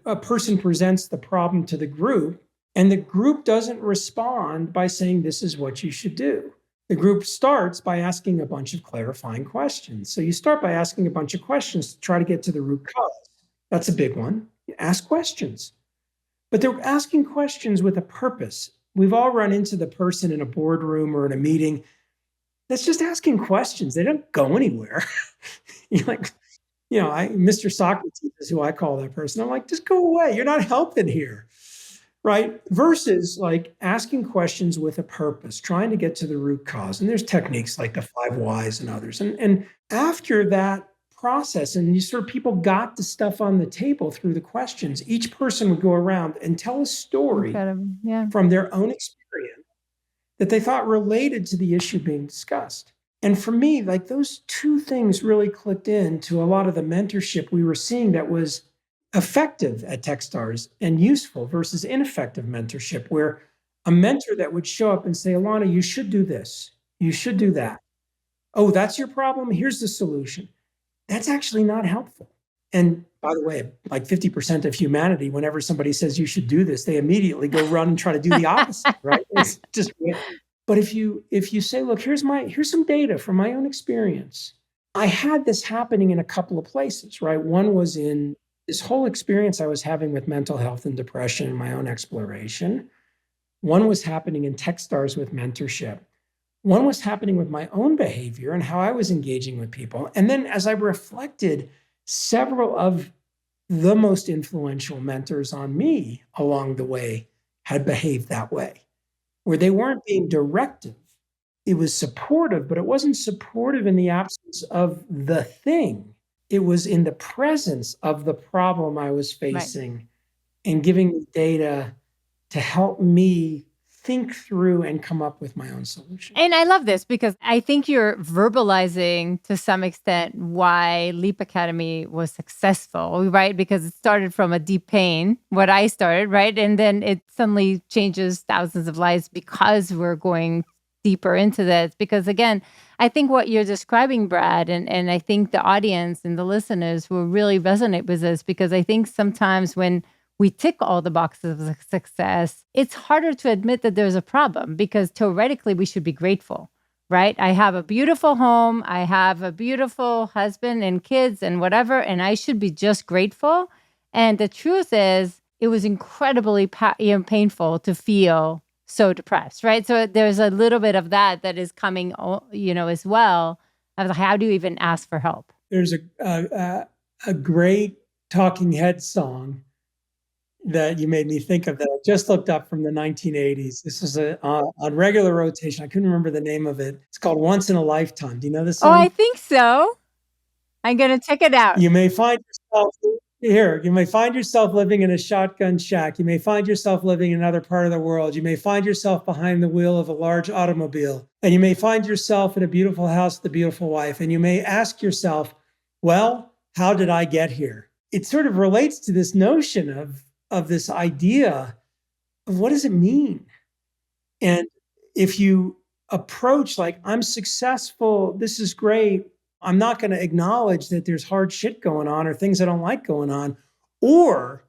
a person presents the problem to the group, and the group doesn't respond by saying, this is what you should do. The group starts by asking a bunch of clarifying questions. So you start by asking a bunch of questions to try to get to the root cause. That's a big one. You ask questions. But they're asking questions with a purpose. We've all run into the person in a boardroom or in a meeting that's just asking questions. They don't go anywhere. You're like, Mr. Socrates is who I call that person. I'm like, just go away. You're not helping here. Right? Versus like asking questions with a purpose, trying to get to the root cause. And there's techniques like the 5 whys and others. And after that process, and people got the stuff on the table through the questions, each person would go around and tell a story from their own experience that they thought related to the issue being discussed. And for me, like, those two things really clicked into a lot of the mentorship we were seeing that was effective at Techstars and useful versus ineffective mentorship, where a mentor that would show up and say, Ilana, you should do this. You should do that. Oh, that's your problem? Here's the solution. That's actually not helpful. And by the way, like 50% of humanity, whenever somebody says you should do this, they immediately go run and try to do the opposite, right? It's just, but if you say, look, here's some data from my own experience. I had this happening in a couple of places, right? One was in this whole experience I was having with mental health and depression and my own exploration. One was happening in Techstars with mentorship. One was happening with my own behavior and how I was engaging with people. And then as I reflected, several of the most influential mentors on me along the way had behaved that way, where they weren't being directive. It was supportive, but it wasn't supportive in the absence of the thing. It was in the presence of the problem I was Right. facing and giving me data to help me think through and come up with my own solution. And I love this because I think you're verbalizing to some extent why Leap Academy was successful, right? Because it started from a deep pain, what I started, right? And then it suddenly changes thousands of lives because we're going deeper into this. Because again, I think what you're describing, Brad, and I think the audience and the listeners will really resonate with this because I think sometimes when we tick all the boxes of success, it's harder to admit that there's a problem because theoretically we should be grateful, right? I have a beautiful home, I have a beautiful husband and kids and whatever, and I should be just grateful. And the truth is, it was incredibly painful to feel so depressed, right? So there's a little bit of that is coming, as well. Of how do you even ask for help? There's a great Talking Heads song that you made me think of that I just looked up from the 1980s. This is on regular rotation. I couldn't remember the name of it. It's called Once in a Lifetime. Do you know this Oh, I song? think so. I'm going to check it out. You may find yourself here. You may find yourself living in a shotgun shack. You may find yourself living in another part of the world. You may find yourself behind the wheel of a large automobile. And you may find yourself in a beautiful house with a beautiful wife. And you may ask yourself, well, how did I get here? It sort of relates to this notion of this idea of what does it mean? And if you approach like, I'm successful, this is great, I'm not going to acknowledge that there's hard shit going on or things I don't like going on. Or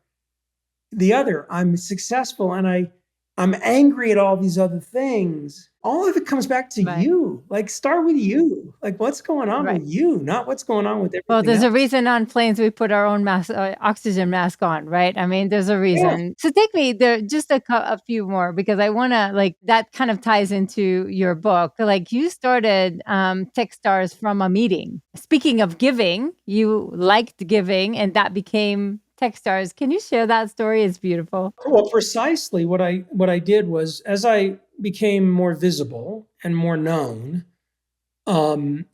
the other, I'm successful and I'm angry at all these other things. All of it comes back to Right. you. Like start with you. Like what's going on Right. with you, not what's going on with Well, everything there's a else. reason on planes we put our own mask, oxygen mask on, right? I mean, there's a Yeah. reason. So take me there, just a few more because I want to like that kind of ties into your book. Like you started Techstars from a meeting. Speaking of giving, you liked giving, and that became Techstars. Can you share that story? It's beautiful. Well, precisely what I did was as I became more visible and more known,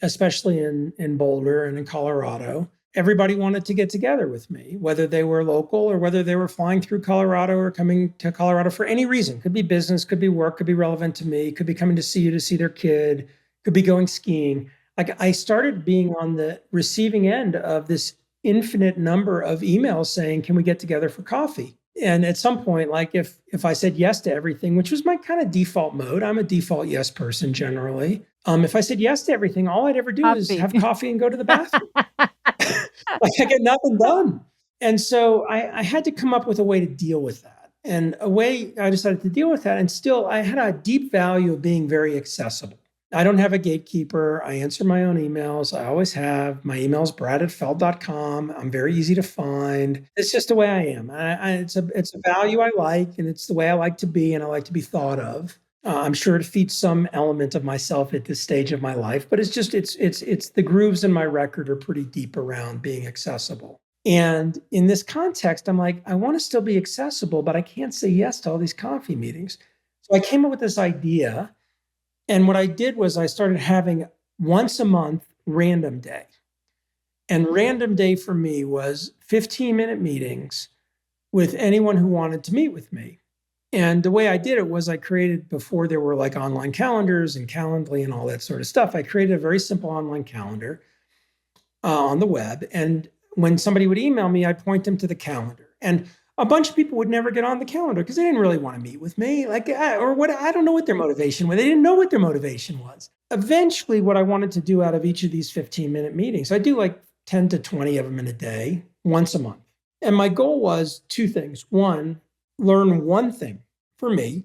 especially in Boulder and in Colorado, everybody wanted to get together with me, whether they were local or whether they were flying through Colorado or coming to Colorado for any reason. Could be business, could be work, could be relevant to me, could be coming to see you to see their kid, could be going skiing. Like I started being on the receiving end of this infinite number of emails saying, can we get together for coffee? And at some point, like if I said yes to everything, which was my kind of default mode, I'm a default yes person generally. If I said yes to everything, all I'd ever do is Coffee. have coffee and go to the bathroom. Like I get nothing done. And so I had to come up with a way to deal with that. And a way I decided to deal with that. And still, I had a deep value of being very accessible. I don't have a gatekeeper. I answer my own emails. I always have. My email's brad@feld.com. I'm very easy to find. It's just the way I am. It's a value I like, and it's the way I like to be, and I like to be thought of. I'm sure it feeds some element of myself at this stage of my life, but it's the grooves in my record are pretty deep around being accessible. And in this context, I'm like, I want to still be accessible, but I can't say yes to all these coffee meetings. So I came up with this idea. And what I did was I started having once a month random day. And random day for me was 15-minute meetings with anyone who wanted to meet with me. And the way I did it was I created, before there were like online calendars and Calendly and all that sort of stuff, I created a very simple online calendar on the web. And when somebody would email me, I'd point them to the calendar. And a bunch of people would never get on the calendar because they didn't really want to meet with me. Like, or what, I don't know what their motivation was. They didn't know what their motivation was. Eventually, what I wanted to do out of each of these 15-minute meetings, I do like 10 to 20 of them in a day, once a month. And my goal was two things. One, learn one thing for me.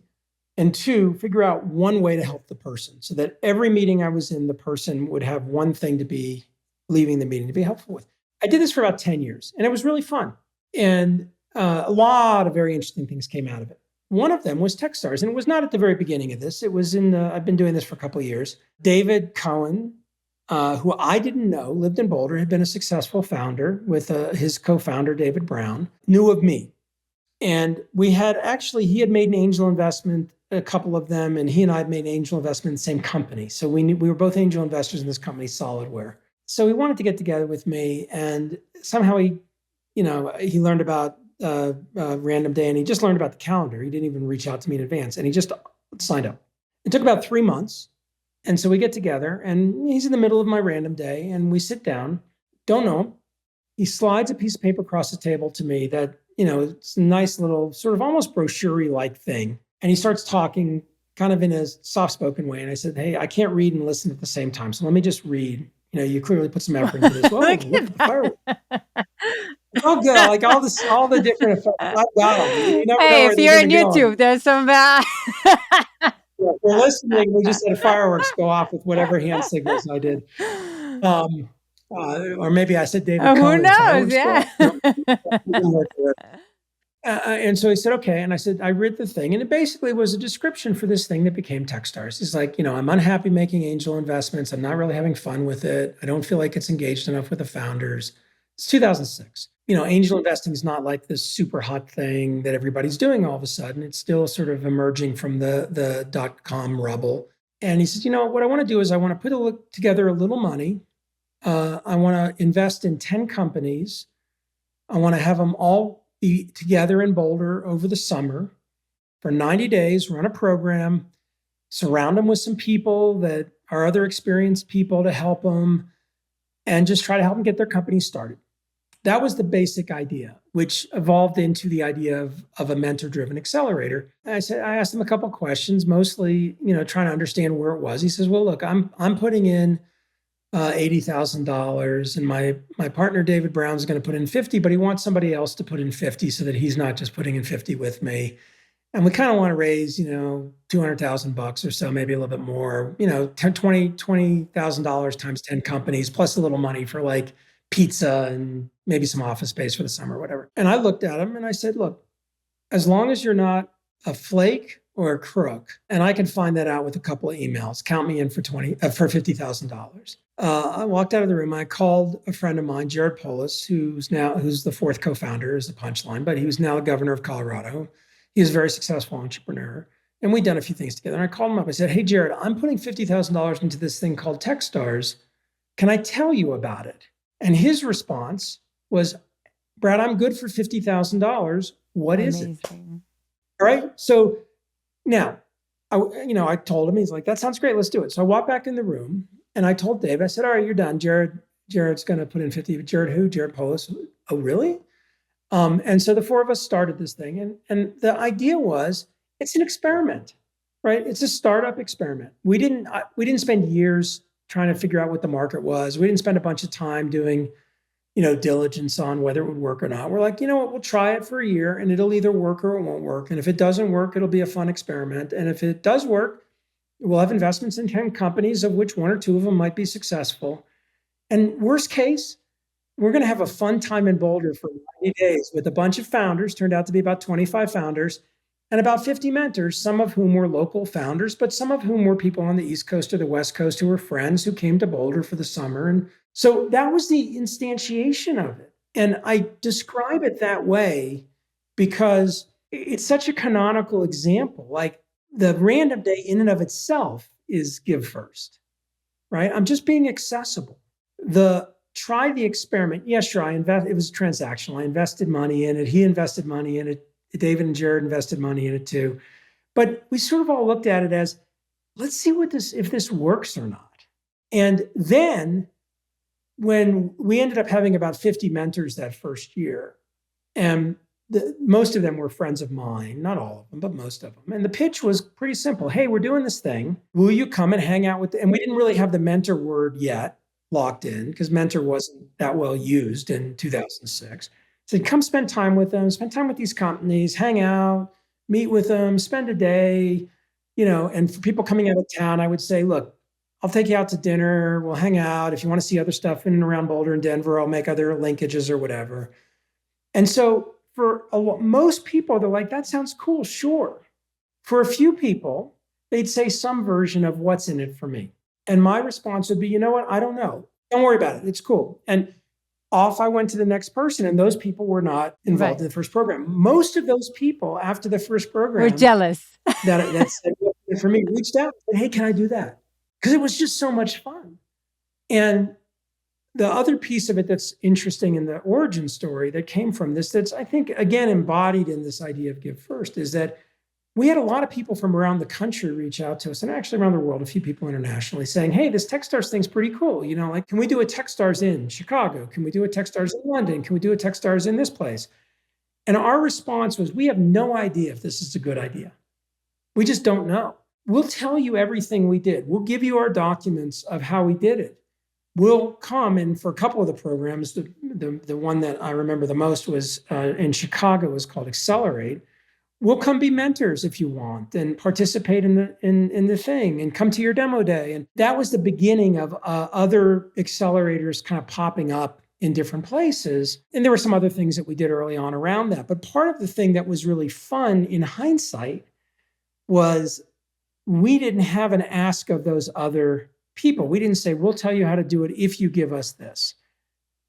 And two, figure out one way to help the person so that every meeting I was in, the person would have one thing to be leaving the meeting to be helpful with. I did this for about 10 years and it was really fun. And a lot of very interesting things came out of it. one of them was Techstars. And it was not at the very beginning of this. It was I've been doing this for a couple of years. David Cohen, who I didn't know, lived in Boulder, had been a successful founder with his co-founder, David Brown, knew of me. And he had made an angel investment, a couple of them, and he and I had made an angel investment in the same company. So we were both angel investors in this company, Solidware. So he wanted to get together with me, and somehow he learned about Random Day, and he just learned about the calendar. He didn't even reach out to me in advance, and he just signed up. It took about 3 months. And so we get together, and he's in the middle of my Random Day, and we sit down, don't know him. He slides a piece of paper across the table to me that, it's a nice little sort of almost brochure-like thing. And he starts talking kind of in a soft-spoken way. And I said, hey, I can't read and listen at the same time. So let me just read. You clearly put some effort into this. Well, look at the fireworks. Oh, good. Like all the different effects. I've got them. You never know Hey, where if you're they're on gonna go. YouTube, there's some Yeah, if we're listening, we just had fireworks go off with whatever hand signals I did. Or maybe I said David who Cohen. knows? Yeah. And so he said, okay. And I said, I read the thing. And it basically was a description for this thing that became Techstars. He's like, I'm unhappy making angel investments. I'm not really having fun with it. I don't feel like it's engaged enough with the founders. It's 2006. Angel investing is not like this super hot thing that everybody's doing all of a sudden. It's still sort of emerging from the dot-com rubble. And he says, what I want to do is I want to put together a little money. I want to invest in 10 companies. I want to have them all be together in Boulder over the summer for 90 days, run a program, surround them with some people that are other experienced people to help them, and just try to help them get their companies started. That was the basic idea, which evolved into the idea of a mentor-driven accelerator. And I asked him a couple of questions, mostly, trying to understand where it was. He says, well, look, I'm putting in $80,000, and my partner David Brown is going to put in 50, but he wants somebody else to put in 50 so that he's not just putting in 50 with me. And we kind of want to raise, $200,000 or so, maybe a little bit more, $20,000 times 10 companies, plus a little money for like pizza and maybe some office space for the summer, whatever. And I looked at him and I said, look, as long as you're not a flake or a crook, and I can find that out with a couple of emails, count me in for $50,000. I walked out of the room. I called a friend of mine, Jared Polis, who's the fourth co-founder, is the punchline, but he was now the governor of Colorado. He's a very successful entrepreneur. And we'd done a few things together. And I called him up. I said, hey, Jared, I'm putting $50,000 into this thing called Techstars. Can I tell you about it? And his response was, Brad, I'm good for $50,000. What is it? All right. So now, I told him, he's like, that sounds great. Let's do it. So I walked back in the room and I told Dave, I said, all right, you're done. Jared's going to put in 50. Jared who? Jared Polis. Oh, really? And so the four of us started this thing. And the idea was, it's an experiment, right? It's a startup experiment. We didn't spend years trying to figure out what the market was. We didn't spend a bunch of time doing, diligence on whether it would work or not. We're like, you know what, we'll try it for a year and it'll either work or it won't work. And if it doesn't work, it'll be a fun experiment. And if it does work, we'll have investments in 10 companies, of which 1 or 2 of them might be successful. And worst case, we're going to have a fun time in Boulder for 90 days with a bunch of founders, turned out to be about 25 founders, and about 50 mentors, some of whom were local founders, but some of whom were people on the East Coast or the West Coast who were friends who came to Boulder for the summer. And so that was the instantiation of it. And I describe it that way because it's such a canonical example. Like the Random Day in and of itself is give first, right? I'm just being accessible. Try the experiment. Yeah, sure. It was transactional. I invested money in it. He invested money in it. David and Jared invested money in it too. But we sort of all looked at it as, let's see if this works or not. And then when we ended up having about 50 mentors that first year, and most of them were friends of mine, not all of them, but most of them. And the pitch was pretty simple. Hey, we're doing this thing. Will you come and hang out with and we didn't really have the mentor word yet locked in because mentor wasn't that well used in 2006. Said, come spend time with them, spend time with these companies, hang out, meet with them, spend a day, and for people coming out of town, I would say, look, I'll take you out to dinner, we'll hang out. If you want to see other stuff in and around Boulder and Denver, I'll make other linkages or whatever. And so for most people, they're like, that sounds cool, sure. For a few people, they'd say some version of what's in it for me. And my response would be, you know what? I don't know. Don't worry about it. It's cool. And off I went to the next person. And those people were not involved in the first program. Most of those people after the first program We're jealous. that said, for me, reached out and said, hey, can I do that? Because it was just so much fun. And the other piece of it that's interesting in the origin story that came from this, that's, I think, again, embodied in this idea of Give First, is that we had a lot of people from around the country reach out to us, and actually around the world, a few people internationally, saying, hey, this Techstars thing's pretty cool. You know, like, can we do a Techstars in Chicago? Can we do a Techstars in London? Can we do a Techstars in this place? And our response was, we have no idea if this is a good idea. We just don't know. We'll tell you everything we did. We'll give you our documents of how we did it. We'll come, and for a couple of the programs, the one that I remember the most was in Chicago, was called Accelerate. We'll come be mentors if you want and participate in the thing and come to your demo day. And that was the beginning of other accelerators kind of popping up in different places. And there were some other things that we did early on around that. But part of the thing that was really fun in hindsight was we didn't have an ask of those other people. We didn't say, we'll tell you how to do it if you give us this.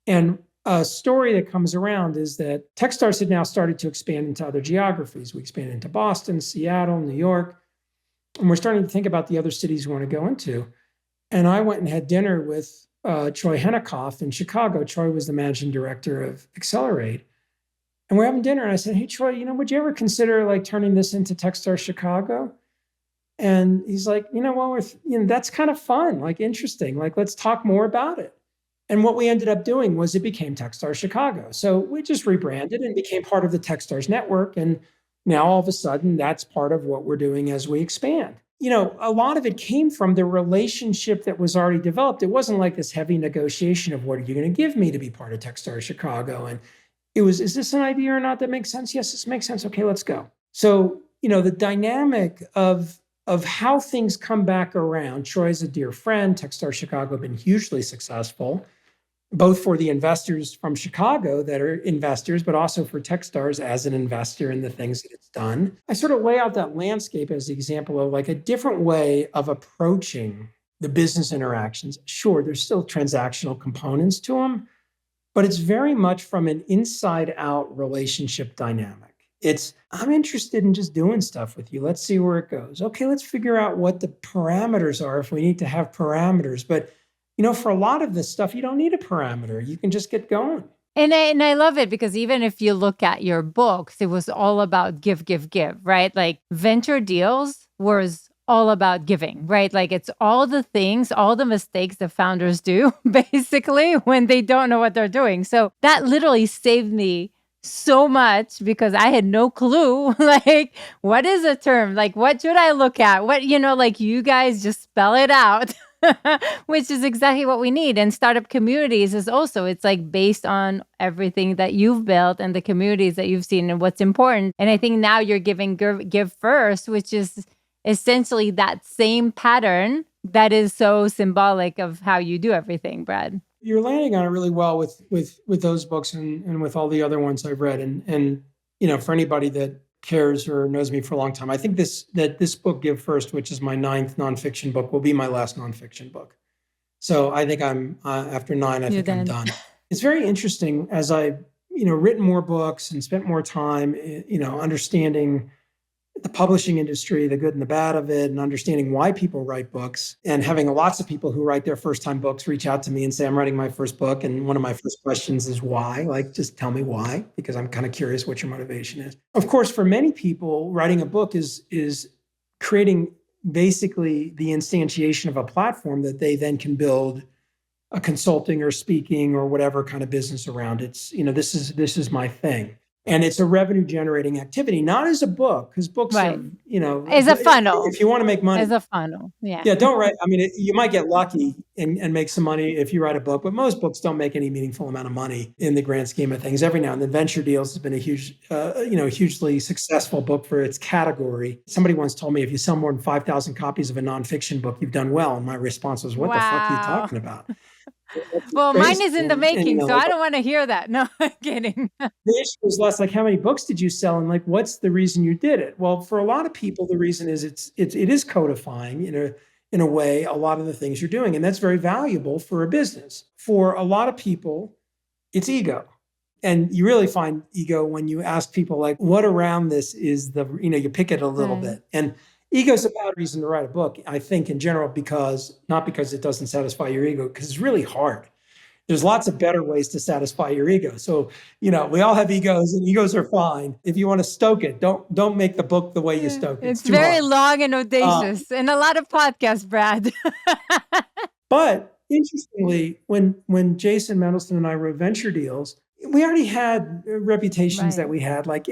And a story that comes around is that Techstars had now started to expand into other geographies. We expanded into Boston, Seattle, New York, and we're starting to think about the other cities we want to go into. And I went and had dinner with Troy Henikoff in Chicago. Troy was the managing director of Accelerate. And we're having dinner, and I said, hey, Troy, you know, would you ever consider like turning this into Techstars Chicago? And he's like, you know, well, that's kind of fun, like interesting. Like, let's talk more about it. And what we ended up doing was it became Techstars Chicago. So we just rebranded and became part of the Techstars network. And now all of a sudden, that's part of what we're doing as we expand. You know, a lot of it came from the relationship that was already developed. It wasn't like this heavy negotiation of what are you going to give me to be part of Techstars Chicago? And it was, is this an idea or not that makes sense? Yes, this makes sense. Okay, let's go. So, you know, the dynamic of how things come back around. Troy's a dear friend. Techstars Chicago have been hugely successful, both for the investors from Chicago that are investors, but also for Techstars as an investor in the things that it's done. I sort of lay out that landscape as the example of like a different way of approaching the business interactions. Sure, there's still transactional components to them, but it's very much from an inside out relationship dynamic. It's, I'm interested in just doing stuff with you. Let's see where it goes. Okay, let's figure out what the parameters are if we need to have parameters. But, you know, for a lot of this stuff, you don't need a parameter. You can just get going. And I love it because even if you look at your books, it was all about give, right? Like venture deals was all about giving, right? Like it's all the things, all the mistakes the founders do basically when they don't know what they're doing. So that literally saved me so much because I had no clue, like, what is a term? Like, what should I look at? What, you know, like you guys just spell it out, which is exactly what we need. And startup communities is also, it's like based on everything that you've built and the communities that you've seen and what's important. And I think now you're giving give first, which is essentially that same pattern that is so symbolic of how you do everything, Brad. You're landing on it really well with those books and with all the other ones I've read. And you know, for anybody that cares or knows me for a long time, I think this book, Give First, which is my 9th nonfiction book, will be my last nonfiction book. So I think I'm after 9, I think I'm done. It's very interesting as I've, you know, written more books and spent more time, you know, understanding the publishing industry, the good and the bad of it, and understanding why people write books, and having lots of people who write their first time books reach out to me and say, I'm writing my first book. And one of my first questions is why? Like, just tell me why, because I'm kind of curious what your motivation is. Of course, for many people, writing a book is creating basically the instantiation of a platform that they then can build a consulting or speaking or whatever kind of business around. It's, you know, this is my thing. And it's a revenue generating activity, not as a book, because books are, you know, as a funnel. If you want to make money, as a funnel. Yeah. Yeah. Don't write. I mean, you might get lucky and make some money if you write a book, but most books don't make any meaningful amount of money in the grand scheme of things. Every now and then, Venture Deals has been a huge, hugely successful book for its category. Somebody once told me, if you sell more than 5,000 copies of a nonfiction book, you've done well. And my response was, what the fuck are you talking about? That's Well, mine crazy. is in the And, making, so like, I don't wanna hear that. No, I'm kidding. the issue is less like how many books did you sell and like what's the reason you did it? Well, for a lot of people, the reason is it is codifying in a way a lot of the things you're doing, and that's very valuable for a business. For a lot of people, it's ego. And you really find ego when you ask people like what around this is you pick it a little Right. bit. And ego is a bad reason to write a book, I think, in general, because not because it doesn't satisfy your ego, because it's really hard. There's lots of better ways to satisfy your ego. So, we all have egos and egos are fine. If you want to stoke it, don't make the book the way you Yeah, stoke it. It's it's too very hard. long and Uh, audacious and a lot of podcasts, Brad. but interestingly, when Jason Mendelson and I wrote Venture Deals, we already had reputations that Right, we had. Like,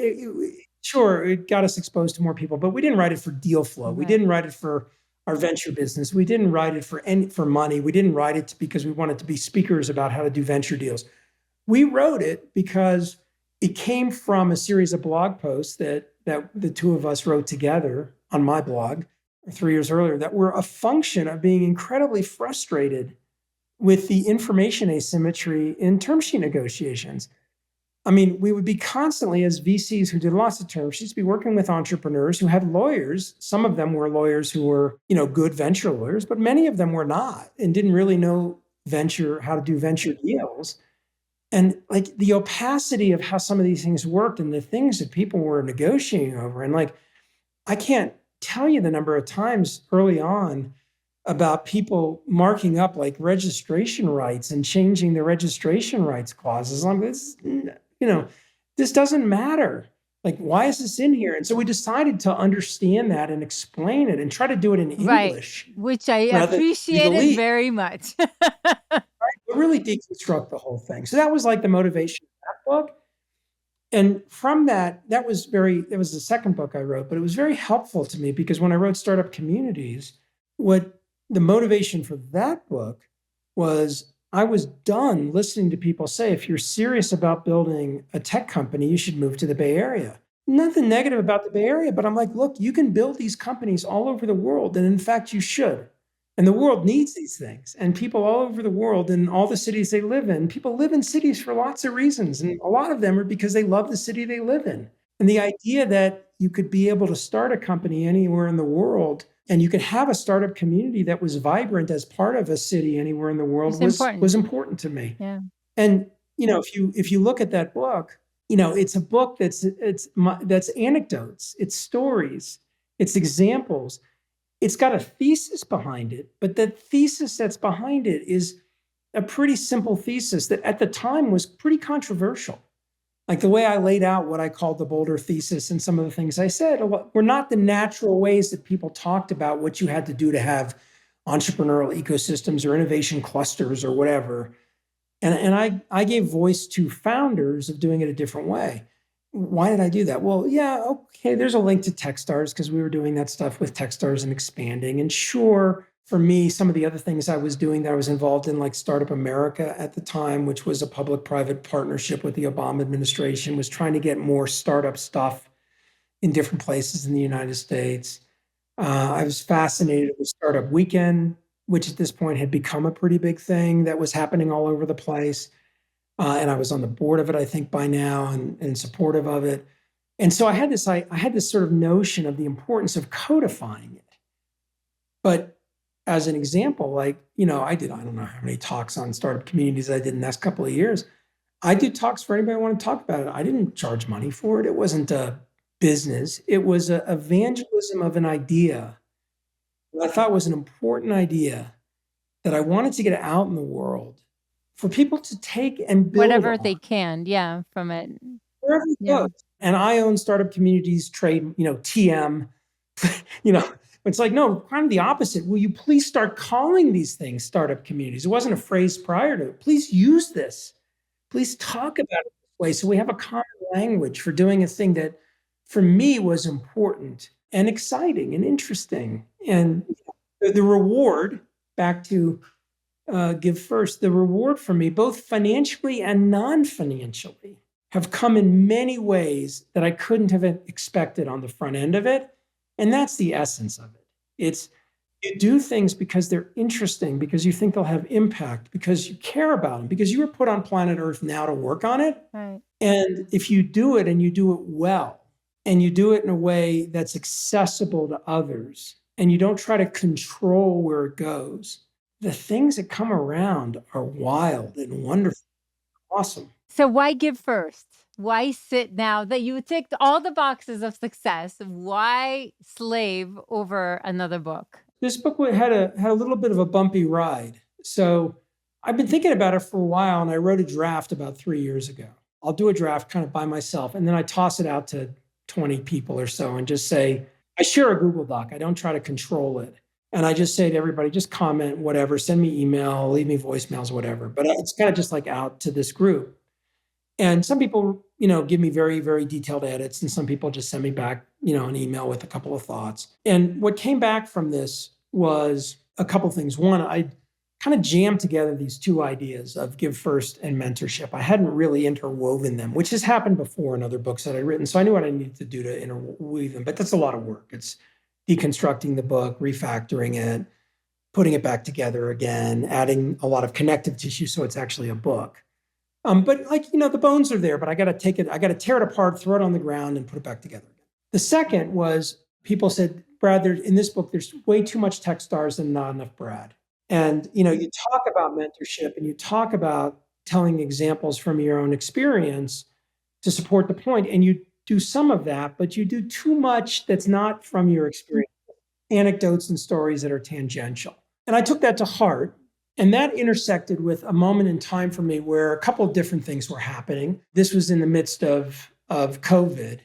sure, it got us exposed to more people, but we didn't write it for deal flow. We right. didn't write it for our venture business. We didn't write it for money. We didn't write it because we wanted to be speakers about how to do venture deals. We wrote it because it came from a series of blog posts that the two of us wrote together on my blog 3 years earlier that were a function of being incredibly frustrated with the information asymmetry in term sheet negotiations. I mean, we would be constantly, as VCs who did lots of term sheets, be working with entrepreneurs who had lawyers. Some of them were lawyers who were, good venture lawyers, but many of them were not and didn't really know how to do venture deals. And like the opacity of how some of these things worked and the things that people were negotiating over. And like, I can't tell you the number of times early on about people marking up like registration rights and changing the registration rights clauses. I'm this doesn't matter. Like, why is this in here? And so we decided to understand that and explain it and try to do it in Right, English which I rather than appreciated legalese, very much. but really deconstruct the whole thing. So that was like the motivation of that book. And from that was the second book I wrote, but it was very helpful to me because when I wrote Startup Communities, what the motivation for that book was I was done listening to people say, if you're serious about building a tech company, you should move to the Bay Area. Nothing negative about the Bay Area, but I'm like, look, you can build these companies all over the world. And in fact, you should. And the world needs these things. And people all over the world and all the cities they live in, people live in cities for lots of reasons. And a lot of them are because they love the city they live in. And the idea that you could be able to start a company anywhere in the world and you could have a startup community that was vibrant as part of a city anywhere in the world It's was important. important to me. Yeah. And if you look at that book, it's a book that's anecdotes, it's stories, it's examples. It's got a thesis behind it, but the thesis that's behind it is a pretty simple thesis that at the time was pretty controversial. Like the way I laid out what I called the Boulder thesis and some of the things I said were not the natural ways that people talked about what you had to do to have entrepreneurial ecosystems or innovation clusters or whatever. And I gave voice to founders of doing it a different way. Why did I do that? Well, yeah, okay, there's a link to Techstars because we were doing that stuff with Techstars and expanding. And sure, for me, some of the other things I was doing that I was involved in, like Startup America at the time, which was a public-private partnership with the Obama administration, was trying to get more startup stuff in different places in the United States. I was fascinated with Startup Weekend, which at this point had become a pretty big thing that was happening all over the place. And I was on the board of it, I think, by now, and supportive of it. And so I had this sort of notion of the importance of codifying it. But as an example, like, I don't know how many talks on startup communities I did in the last couple of years. I did talks for anybody who wanted to talk about it. I didn't charge money for it. It wasn't a business. It was an evangelism of an idea that I thought was an important idea that I wanted to get out in the world for people to take and build Whatever on they can, yeah, from it. wherever it Yeah. goes. And I own Startup Communities Trade, TM. you know, it's like, no, kind of the opposite. Will you please start calling these things startup communities? It wasn't a phrase prior to it. Please use this. Please talk about it this way so we have a common language for doing a thing that for me was important and exciting and interesting. And the reward, back to give first, the reward for me, both financially and non-financially, have come in many ways that I couldn't have expected on the front end of it. And that's the essence of it. You do things because they're interesting, because you think they'll have impact, because you care about them, because you were put on planet Earth now to work on it. Right. And if you do it and you do it well, and you do it in a way that's accessible to others, and you don't try to control where it goes, the things that come around are wild and wonderful, awesome. So why give first? Why sit now that you ticked all the boxes of success? Why slave over another book? This book had a little bit of a bumpy ride. So I've been thinking about it for a while, and I wrote a draft about 3 years ago. I'll do a draft kind of by myself, and then I toss it out to 20 people or so and just say, I share a Google Doc. I don't try to control it. And I just say to everybody, just comment, whatever, send me email, leave me voicemails, whatever. But it's kind of just like out to this group. And some people, give me very, very detailed edits, and some people just send me back, an email with a couple of thoughts. And what came back from this was a couple of things. One, I kind of jammed together these two ideas of give first and mentorship. I hadn't really interwoven them, which has happened before in other books that I'd written. So I knew what I needed to do to interweave them, but that's a lot of work. It's deconstructing the book, refactoring it, putting it back together again, adding a lot of connective tissue so it's actually a book. But the bones are there, but I got to tear it apart, throw it on the ground, and put it back together. The second was people said, Brad, in this book, there's way too much Techstars and not enough Brad. And, you talk about mentorship and you talk about telling examples from your own experience to support the point, and you do some of that, but you do too much that's not from your experience, anecdotes and stories that are tangential. And I took that to heart. And that intersected with a moment in time for me where a couple of different things were happening. This was in the midst of COVID.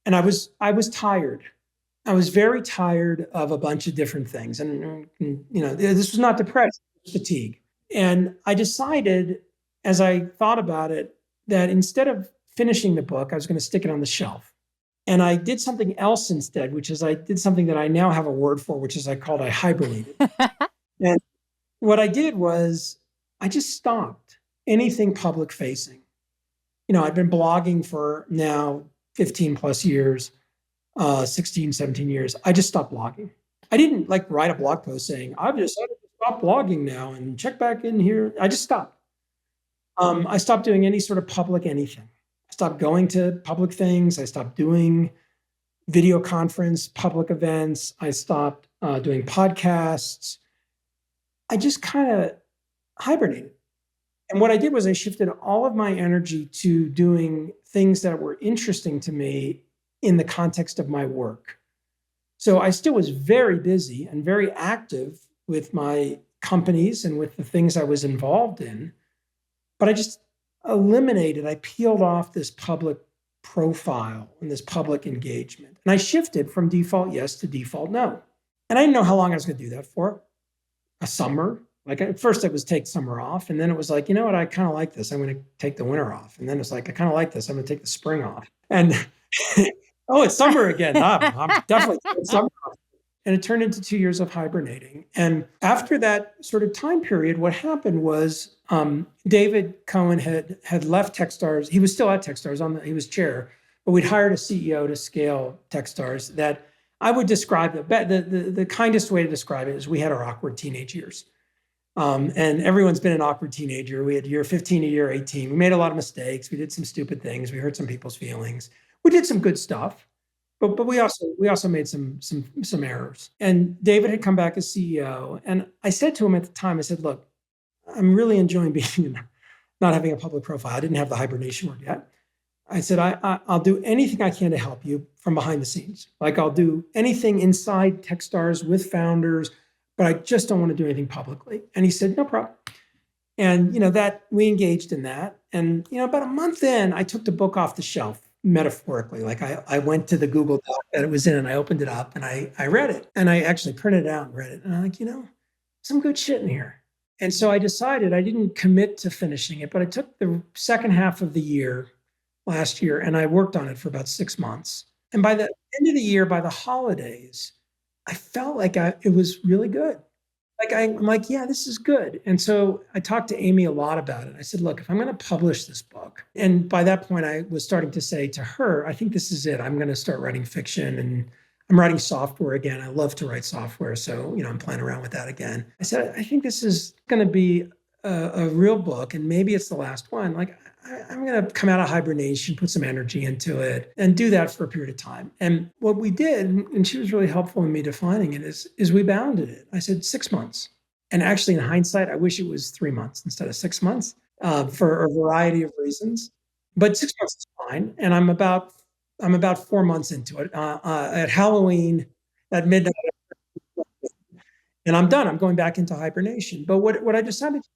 And I was tired. I was very tired of a bunch of different things. And this was not depression, it was fatigue. And I decided, as I thought about it, that instead of finishing the book, I was going to stick it on the shelf. And I did something else instead, which is I did something that I now have a word for, which is I hibernated. And what I did was I just stopped anything public facing. I've been blogging for now 15 plus years, 16, 17 years. I just stopped blogging. I didn't write a blog post saying, I've decided to stop blogging now and check back in here. I just stopped. I stopped doing any sort of public anything. I stopped going to public things. I stopped doing video conference, public events. I stopped doing podcasts. I just kind of hibernated. And what I did was I shifted all of my energy to doing things that were interesting to me in the context of my work. So I still was very busy and very active with my companies and with the things I was involved in, but I just I peeled off this public profile and this public engagement. And I shifted from default yes to default no. And I didn't know how long I was going to do that for. A summer. At first it was take summer off. And then it was like, you know what? I kind of like this. I'm going to take the winter off. And then it's like, I kind of like this. I'm going to take the spring off. And oh, it's summer again. I'm definitely taking summer off. And it turned into 2 years of hibernating. And after that sort of time period, what happened was David Cohen had left Techstars. He was still at Techstars. He was chair, but we'd hired a CEO to scale Techstars that I would describe the kindest way to describe it is we had our awkward teenage years. And everyone's been an awkward teenager. We had year 15 to year 18. We made a lot of mistakes. We did some stupid things. We hurt some people's feelings. We did some good stuff, but we also made some errors. And David had come back as CEO. And I said to him at the time, I said, look, I'm really enjoying not having a public profile. I didn't have the hibernation word yet. I said, I'll do anything I can to help you from behind the scenes. I'll do anything inside Techstars with founders, but I just don't want to do anything publicly. And he said, no problem. And, that we engaged in that. And, about a month in, I took the book off the shelf, metaphorically. I went to the Google Doc that it was in and I opened it up and I read it. And I actually printed it out and read it. And I'm like, some good shit in here. And so I decided I didn't commit to finishing it, but I took the second half of the year last year, and I worked on it for about 6 months. And by the end of the year, by the holidays, I felt like it was really good. I'm like, yeah, this is good. And so I talked to Amy a lot about it. I said, look, if I'm going to publish this book, and by that point, I was starting to say to her, I think this is it. I'm going to start writing fiction, and I'm writing software again. I love to write software. So, I'm playing around with that again. I said, I think this is going to be a real book, and maybe it's the last one. Like, I'm going to come out of hibernation, put some energy into it, and do that for a period of time. And what we did, and she was really helpful in me defining it, is we bounded it. I said 6 months. And actually, in hindsight, I wish it was 3 months instead of 6 months for a variety of reasons. But 6 months is fine. And I'm about 4 months into it. At Halloween, at midnight, and I'm done. I'm going back into hibernation. But what I decided to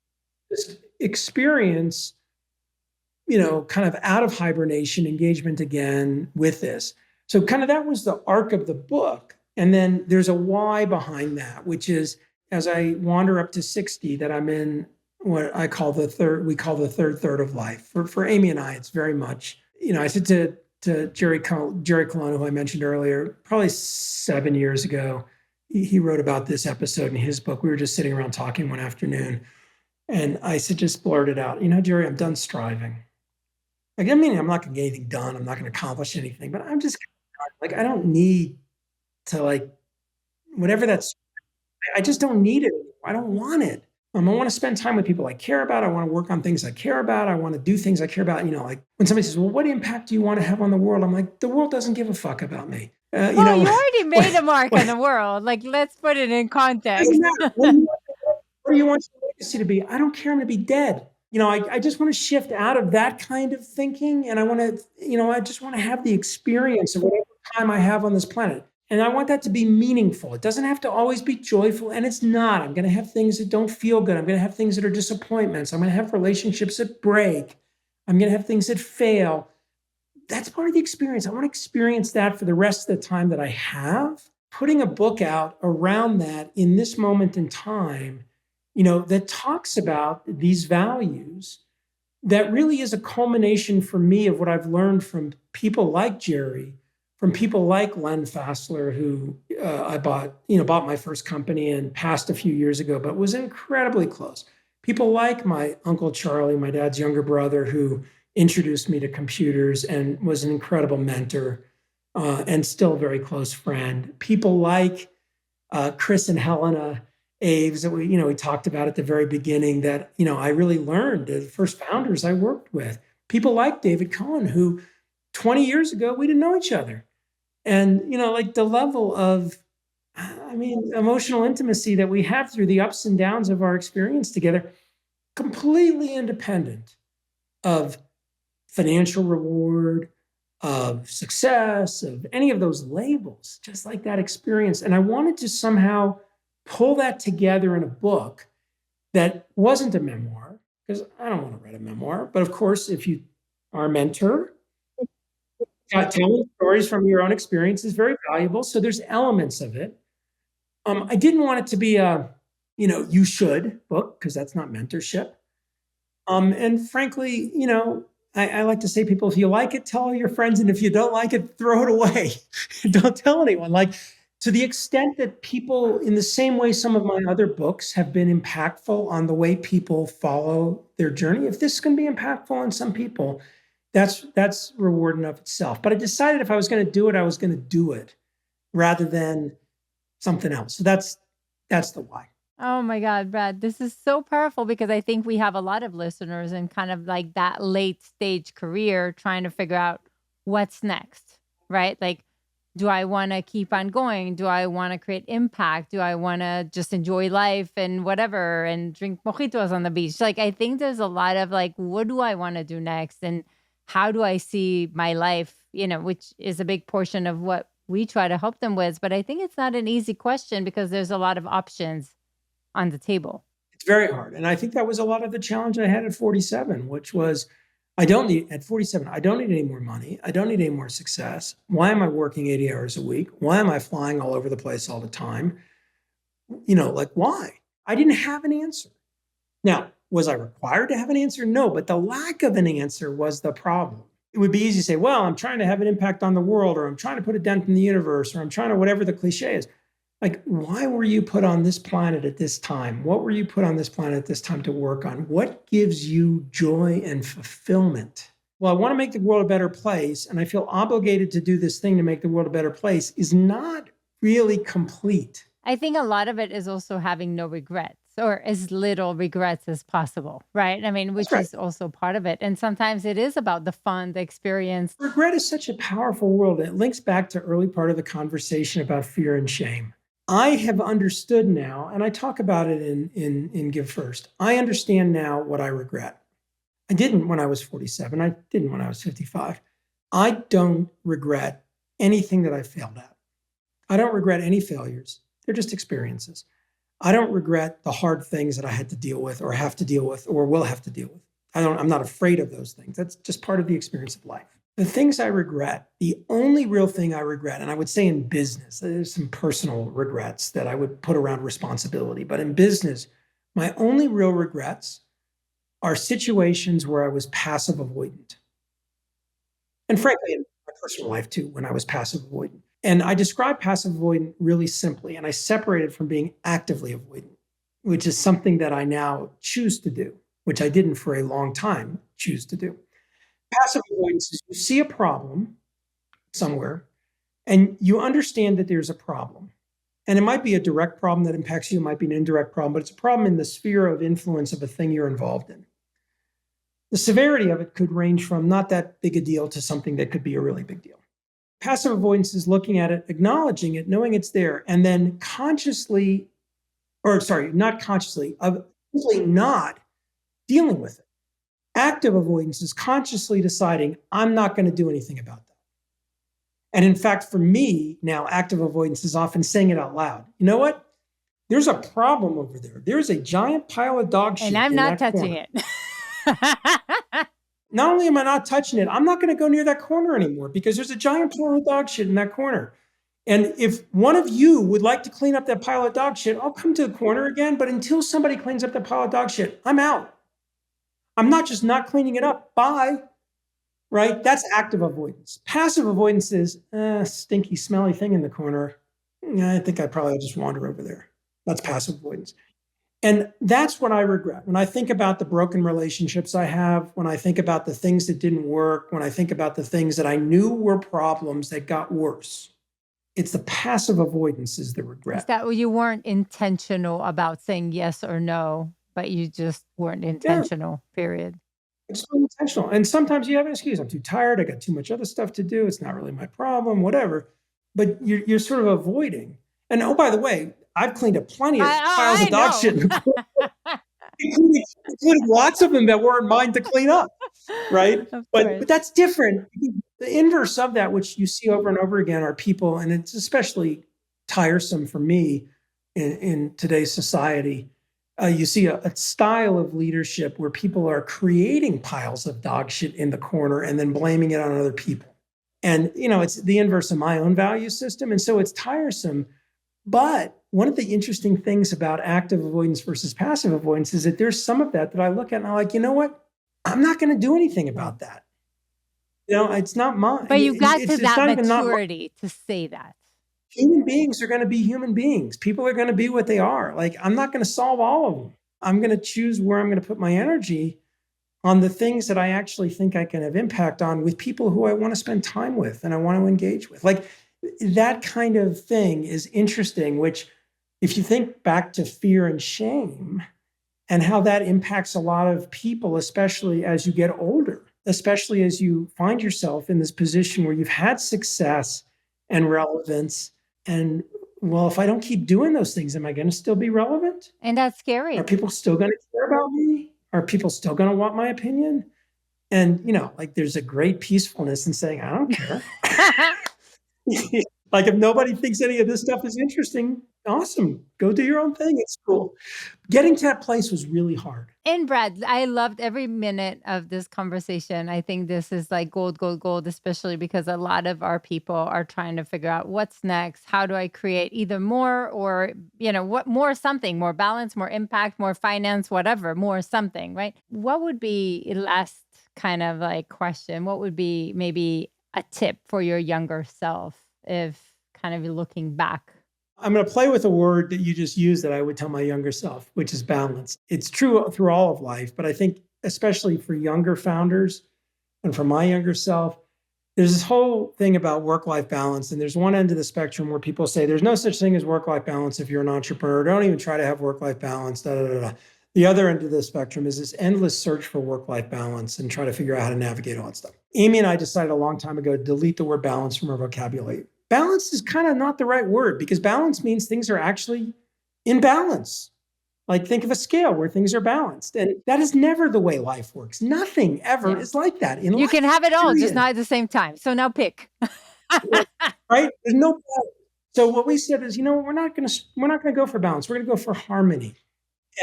just experience, kind of out of hibernation, engagement again with this. So kind of that was the arc of the book. And then there's a why behind that, which is as I wander up to 60, that I'm in what I call we call the third of life. For Amy and I, it's very much, I said to Jerry Colonna, who I mentioned earlier, probably 7 years ago, he wrote about this episode in his book. We were just sitting around talking one afternoon. And I said, just blurted out, Jerry, I'm done striving. Like, I mean, I'm not going to get anything done. I'm not going to accomplish anything, but I'm just like, I don't need to, like, whatever that's, I just don't need it. I don't want it. I want to spend time with people I care about. I want to work on things I care about. I want to do things I care about. Like when somebody says, well, what impact do you want to have on the world? I'm like, the world doesn't give a fuck about me. Well, you already made a mark on the world. Like, let's put it in context. What do you want your legacy to be? I don't care. I'm going to be dead. I just want to shift out of that kind of thinking. And I want to, I just want to have the experience of whatever time I have on this planet. And I want that to be meaningful. It doesn't have to always be joyful. And it's not. I'm going to have things that don't feel good. I'm going to have things that are disappointments. I'm going to have relationships that break. I'm going to have things that fail. That's part of the experience. I want to experience that for the rest of the time that I have. Putting a book out around that in this moment in time, that talks about these values, that really is a culmination for me of what I've learned from people like Jerry, from people like Len Fassler, who I bought my first company and passed a few years ago, but was incredibly close. People like my Uncle Charlie, my dad's younger brother, who introduced me to computers and was an incredible mentor and still a very close friend. People like Chris and Helena Aves that we talked about at the very beginning that, I really learned, the first founders I worked with. People like David Cohen, who 20 years ago, we didn't know each other. And, like the level of, emotional intimacy that we have through the ups and downs of our experience together, completely independent of financial reward, of success, of any of those labels, just like that experience. And I wanted to somehow pull that together in a book that wasn't a memoir, because I don't want to write a memoir. But of course, if you are a mentor, telling stories from your own experience is very valuable. So there's elements of it. I didn't want it to be a, you should book, because that's not mentorship. And frankly, I like to say, people, if you like it, tell all your friends. And if you don't like it, throw it away. Don't tell anyone. Like, to the extent that people, in the same way some of my other books have been impactful on the way people follow their journey, if this can be impactful on some people, that's reward enough itself. But I decided if I was going to do it, I was going to do it rather than something else. So that's the why. Oh my God, Brad, this is so powerful because I think we have a lot of listeners in kind of like that late stage career trying to figure out what's next, right? Like, do I want to keep on going? Do I want to create impact? Do I want to just enjoy life and whatever and drink mojitos on the beach? Like, I think there's a lot of like, what do I want to do next? And how do I see my life, which is a big portion of what we try to help them with. But I think it's not an easy question because there's a lot of options on the table. It's very hard. And I think that was a lot of the challenge I had at 47, which was, at 47, I don't need any more money. I don't need any more success. Why am I working 80 hours a week? Why am I flying all over the place all the time? Like, why? I didn't have an answer. Now, was I required to have an answer? No, but the lack of an answer was the problem. It would be easy to say, well, I'm trying to have an impact on the world, or I'm trying to put a dent in the universe, or I'm trying to whatever the cliche is. Like, why were you put on this planet at this time? What were you put on this planet at this time to work on? What gives you joy and fulfillment? well, I want to make the world a better place, and I feel obligated to do this thing to make the world a better place, is not really complete. I think a lot of it is also having no regrets, or as little regrets as possible, right? I mean, That's which right. is also part of it. And sometimes it is about the fun, the experience. Regret is such a powerful world. It links back to early part of the conversation about fear and shame. I have understood now, and I talk about it in Give First. I understand now what I regret. I didn't when I was 47. I didn't when I was 55. I don't regret anything that I failed at. I don't regret any failures. They're just experiences. I don't regret the hard things that I had to deal with or have to deal with or will have to deal with. I'm not afraid of those things. That's just part of the experience of life. The things I regret, the only real thing I regret, and I would say in business, there's some personal regrets that I would put around responsibility, but in business, my only real regrets are situations where I was passive avoidant. And frankly, in my personal life too, when I was passive avoidant. And I describe passive avoidant really simply, and I separate it from being actively avoidant, which is something that I now choose to do, which I didn't for a long time choose to do. Passive avoidance is you see a problem somewhere and you understand that there's a problem. And it might be a direct problem that impacts you, it might be an indirect problem, but it's a problem in the sphere of influence of a thing you're involved in. The severity of it could range from not that big a deal to something that could be a really big deal. Passive avoidance is looking at it, acknowledging it, knowing it's there, and then consciously, or sorry, not consciously, simply not dealing with it. Active avoidance is consciously deciding, I'm not going to do anything about that. And in fact, for me now, active avoidance is often saying it out loud. You know what? There's a problem over there. There's a giant pile of dog shit. And I'm in not that touching corner. it. Not only am I not touching it, I'm not going to go near that corner anymore because there's a giant pile of dog shit in that corner. And if one of you would like to clean up that pile of dog shit, I'll come to the corner again. But until somebody cleans up that pile of dog shit, I'm out. I'm not just not cleaning it up. Bye. Right? That's active avoidance. Passive avoidance is stinky, smelly thing in the corner. I think I probably just wander over there. That's passive avoidance. And that's what I regret. When I think about the broken relationships I have, when I think about the things that didn't work, when I think about the things that I knew were problems that got worse, it's the passive avoidance is the regret. Is that you weren't intentional about saying yes or no, but you just weren't intentional, period. It's unintentional. And sometimes you have an excuse. I'm too tired. I got too much other stuff to do. It's not really my problem, whatever. But you're sort of avoiding. And oh, by the way, I've cleaned up plenty of piles of dog shit, including lots of them that weren't mine to clean up, right? But that's different. The inverse of that, which you see over and over again, are people, and it's especially tiresome for me in today's society. You see a style of leadership where people are creating piles of dog shit in the corner and then blaming it on other people. And, it's the inverse of my own value system. And so it's tiresome. But one of the interesting things about active avoidance versus passive avoidance is that there's some of that I look at and I'm like, you know what? I'm not going to do anything about that. It's not mine. But you got to that maturity to say that. Human beings are going to be human beings. People are going to be what they are. Like, I'm not going to solve all of them. I'm going to choose where I'm going to put my energy on the things that I actually think I can have impact on with people who I want to spend time with and I want to engage with. Like, that kind of thing is interesting, which if you think back to fear and shame and how that impacts a lot of people, especially as you get older, especially as you find yourself in this position where you've had success and relevance. And well, if I don't keep doing those things, am I going to still be relevant? And that's scary. Are people still going to care about me? Are people still going to want my opinion? And, there's a great peacefulness in saying, I don't care. Like, if nobody thinks any of this stuff is interesting, awesome. Go do your own thing. It's cool. Getting to that place was really hard. And Brad, I loved every minute of this conversation. I think this is like gold, gold, gold, especially because a lot of our people are trying to figure out what's next. How do I create either more or, what more something, more balance, more impact, more finance, whatever, more something, right? What would be last kind of like question? What would be maybe a tip for your younger self if kind of looking back? I'm going to play with a word that you just used that I would tell my younger self, which is balance. It's true through all of life, but I think especially for younger founders, and from my younger self. There's this whole thing about work-life balance, and there's one end of the spectrum where people say there's no such thing as work-life balance if you're an entrepreneur. Don't even try to have work-life balance. Da, da, da, da. The other end of the spectrum is this endless search for work-life balance and try to figure out how to navigate all that stuff. Amy and I decided a long time ago to delete the word balance from our vocabulary. Balance is kind of not the right word because balance means things are actually in balance. Like think of a scale where things are balanced. And that is never the way life works. Nothing ever is like that in life. You can have it all, just period. not at the same time. So now pick. Right? There's no balance. So what we said is, we're not going to go for balance. We're going to go for harmony.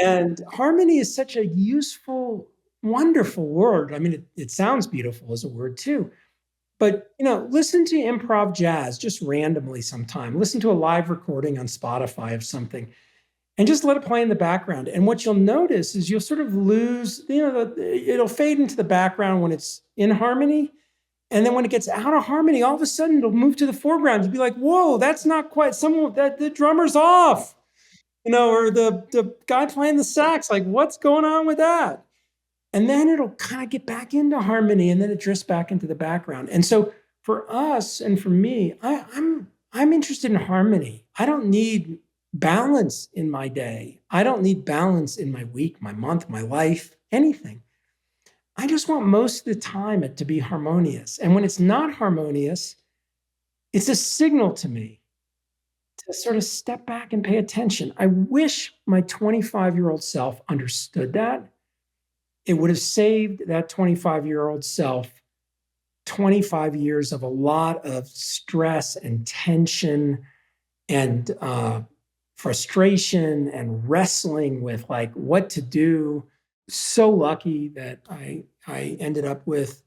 And harmony is such a useful, wonderful word. I mean, it sounds beautiful as a word too. But, listen to improv jazz just randomly sometime. Listen to a live recording on Spotify of something and just let it play in the background. And what you'll notice is you'll sort of lose, it'll fade into the background when it's in harmony. And then when it gets out of harmony, all of a sudden it'll move to the foreground. You'll be like, whoa, that's not quite the drummer's off, or the guy playing the sax, like what's going on with that? And then it'll kind of get back into harmony and then it drifts back into the background. And so for us and for me, I'm interested in harmony. I don't need balance in my day. I don't need balance in my week, my month, my life, anything. I just want most of the time it to be harmonious. And when it's not harmonious, it's a signal to me to sort of step back and pay attention. I wish my 25-year-old self understood that. It would have saved that 25-year-old self 25 years of a lot of stress and tension and frustration and wrestling with like what to do. So lucky that I ended up with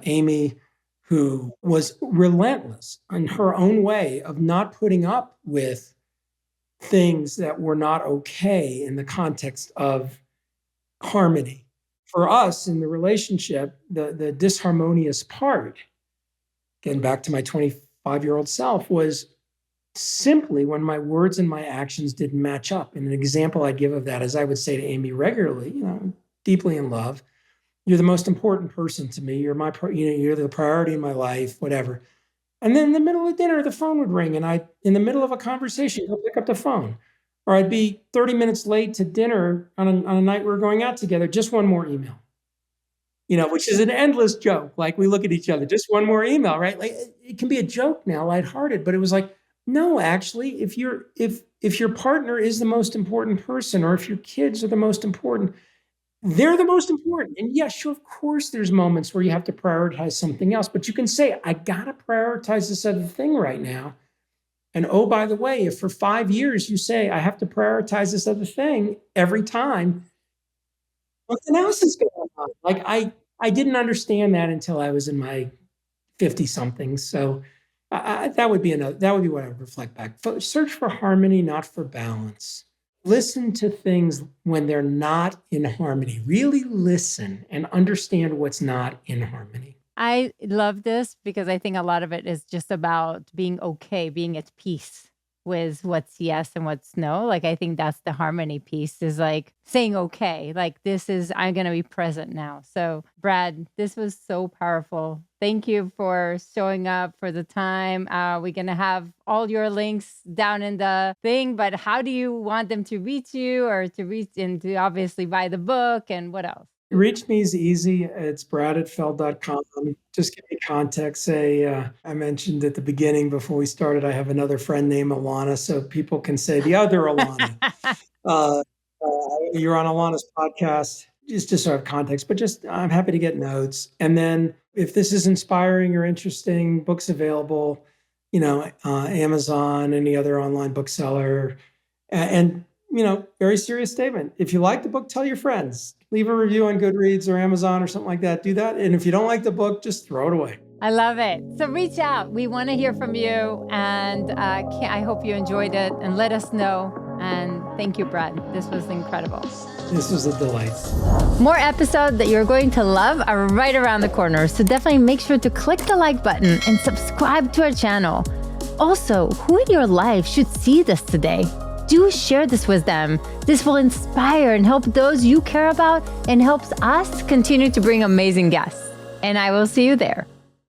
Amy, who was relentless in her own way of not putting up with things that were not okay in the context of harmony. For us in the relationship, the disharmonious part, getting back to my 25-year-old self, was simply when my words and my actions didn't match up. And an example I give of that is I would say to Amy regularly, deeply in love, you're the most important person to me. You're you're the priority in my life, whatever. And then in the middle of dinner, the phone would ring and in the middle of a conversation, I'd pick up the phone. Or I'd be 30 minutes late to dinner on a night we were going out together, just one more email. Which is an endless joke. Like we look at each other, just one more email, right? Like it can be a joke now, lighthearted, but it was like, no, actually, if your partner is the most important person, or if your kids are the most important, they're the most important. And yeah, sure, of course, there's moments where you have to prioritize something else, but you can say, I gotta prioritize this other thing right now. And oh, by the way, if for 5 years you say, I have to prioritize this other thing every time, something else is going on. Like I didn't understand that until I was in my 50-somethings. So that would be what I would reflect back. Search for harmony, not for balance. Listen to things when they're not in harmony. Really listen and understand what's not in harmony. I love this because I think a lot of it is just about being okay, being at peace with what's yes and what's no. Like, I think that's the harmony piece, is like saying, okay, like I'm going to be present now. So Brad, this was so powerful. Thank you for showing up, for the time. We're going to have all your links down in the thing, but how do you want them to reach you, or to reach and to obviously buy the book, and what else? Reach me is easy. It's brad@feld.com. Just give me context. Say, I mentioned at the beginning before we started, I have another friend named Ilana, so people can say the other Ilana. You're on Ilana's podcast, just to sort of context, but I'm happy to get notes. And then if this is inspiring or interesting, books available, Amazon, any other online bookseller. And very serious statement. If you like the book, tell your friends. Leave a review on Goodreads or Amazon or something like that. Do that. And if you don't like the book, just throw it away. I love it. So reach out. We want to hear from you. And I hope you enjoyed it, and let us know. And thank you, Brad. This was incredible. This was a delight. More episodes that you're going to love are right around the corner. So definitely make sure to click the like button and subscribe to our channel. Also, who in your life should see this today? Do share this with them. This will inspire and help those you care about, and helps us continue to bring amazing guests. And I will see you there.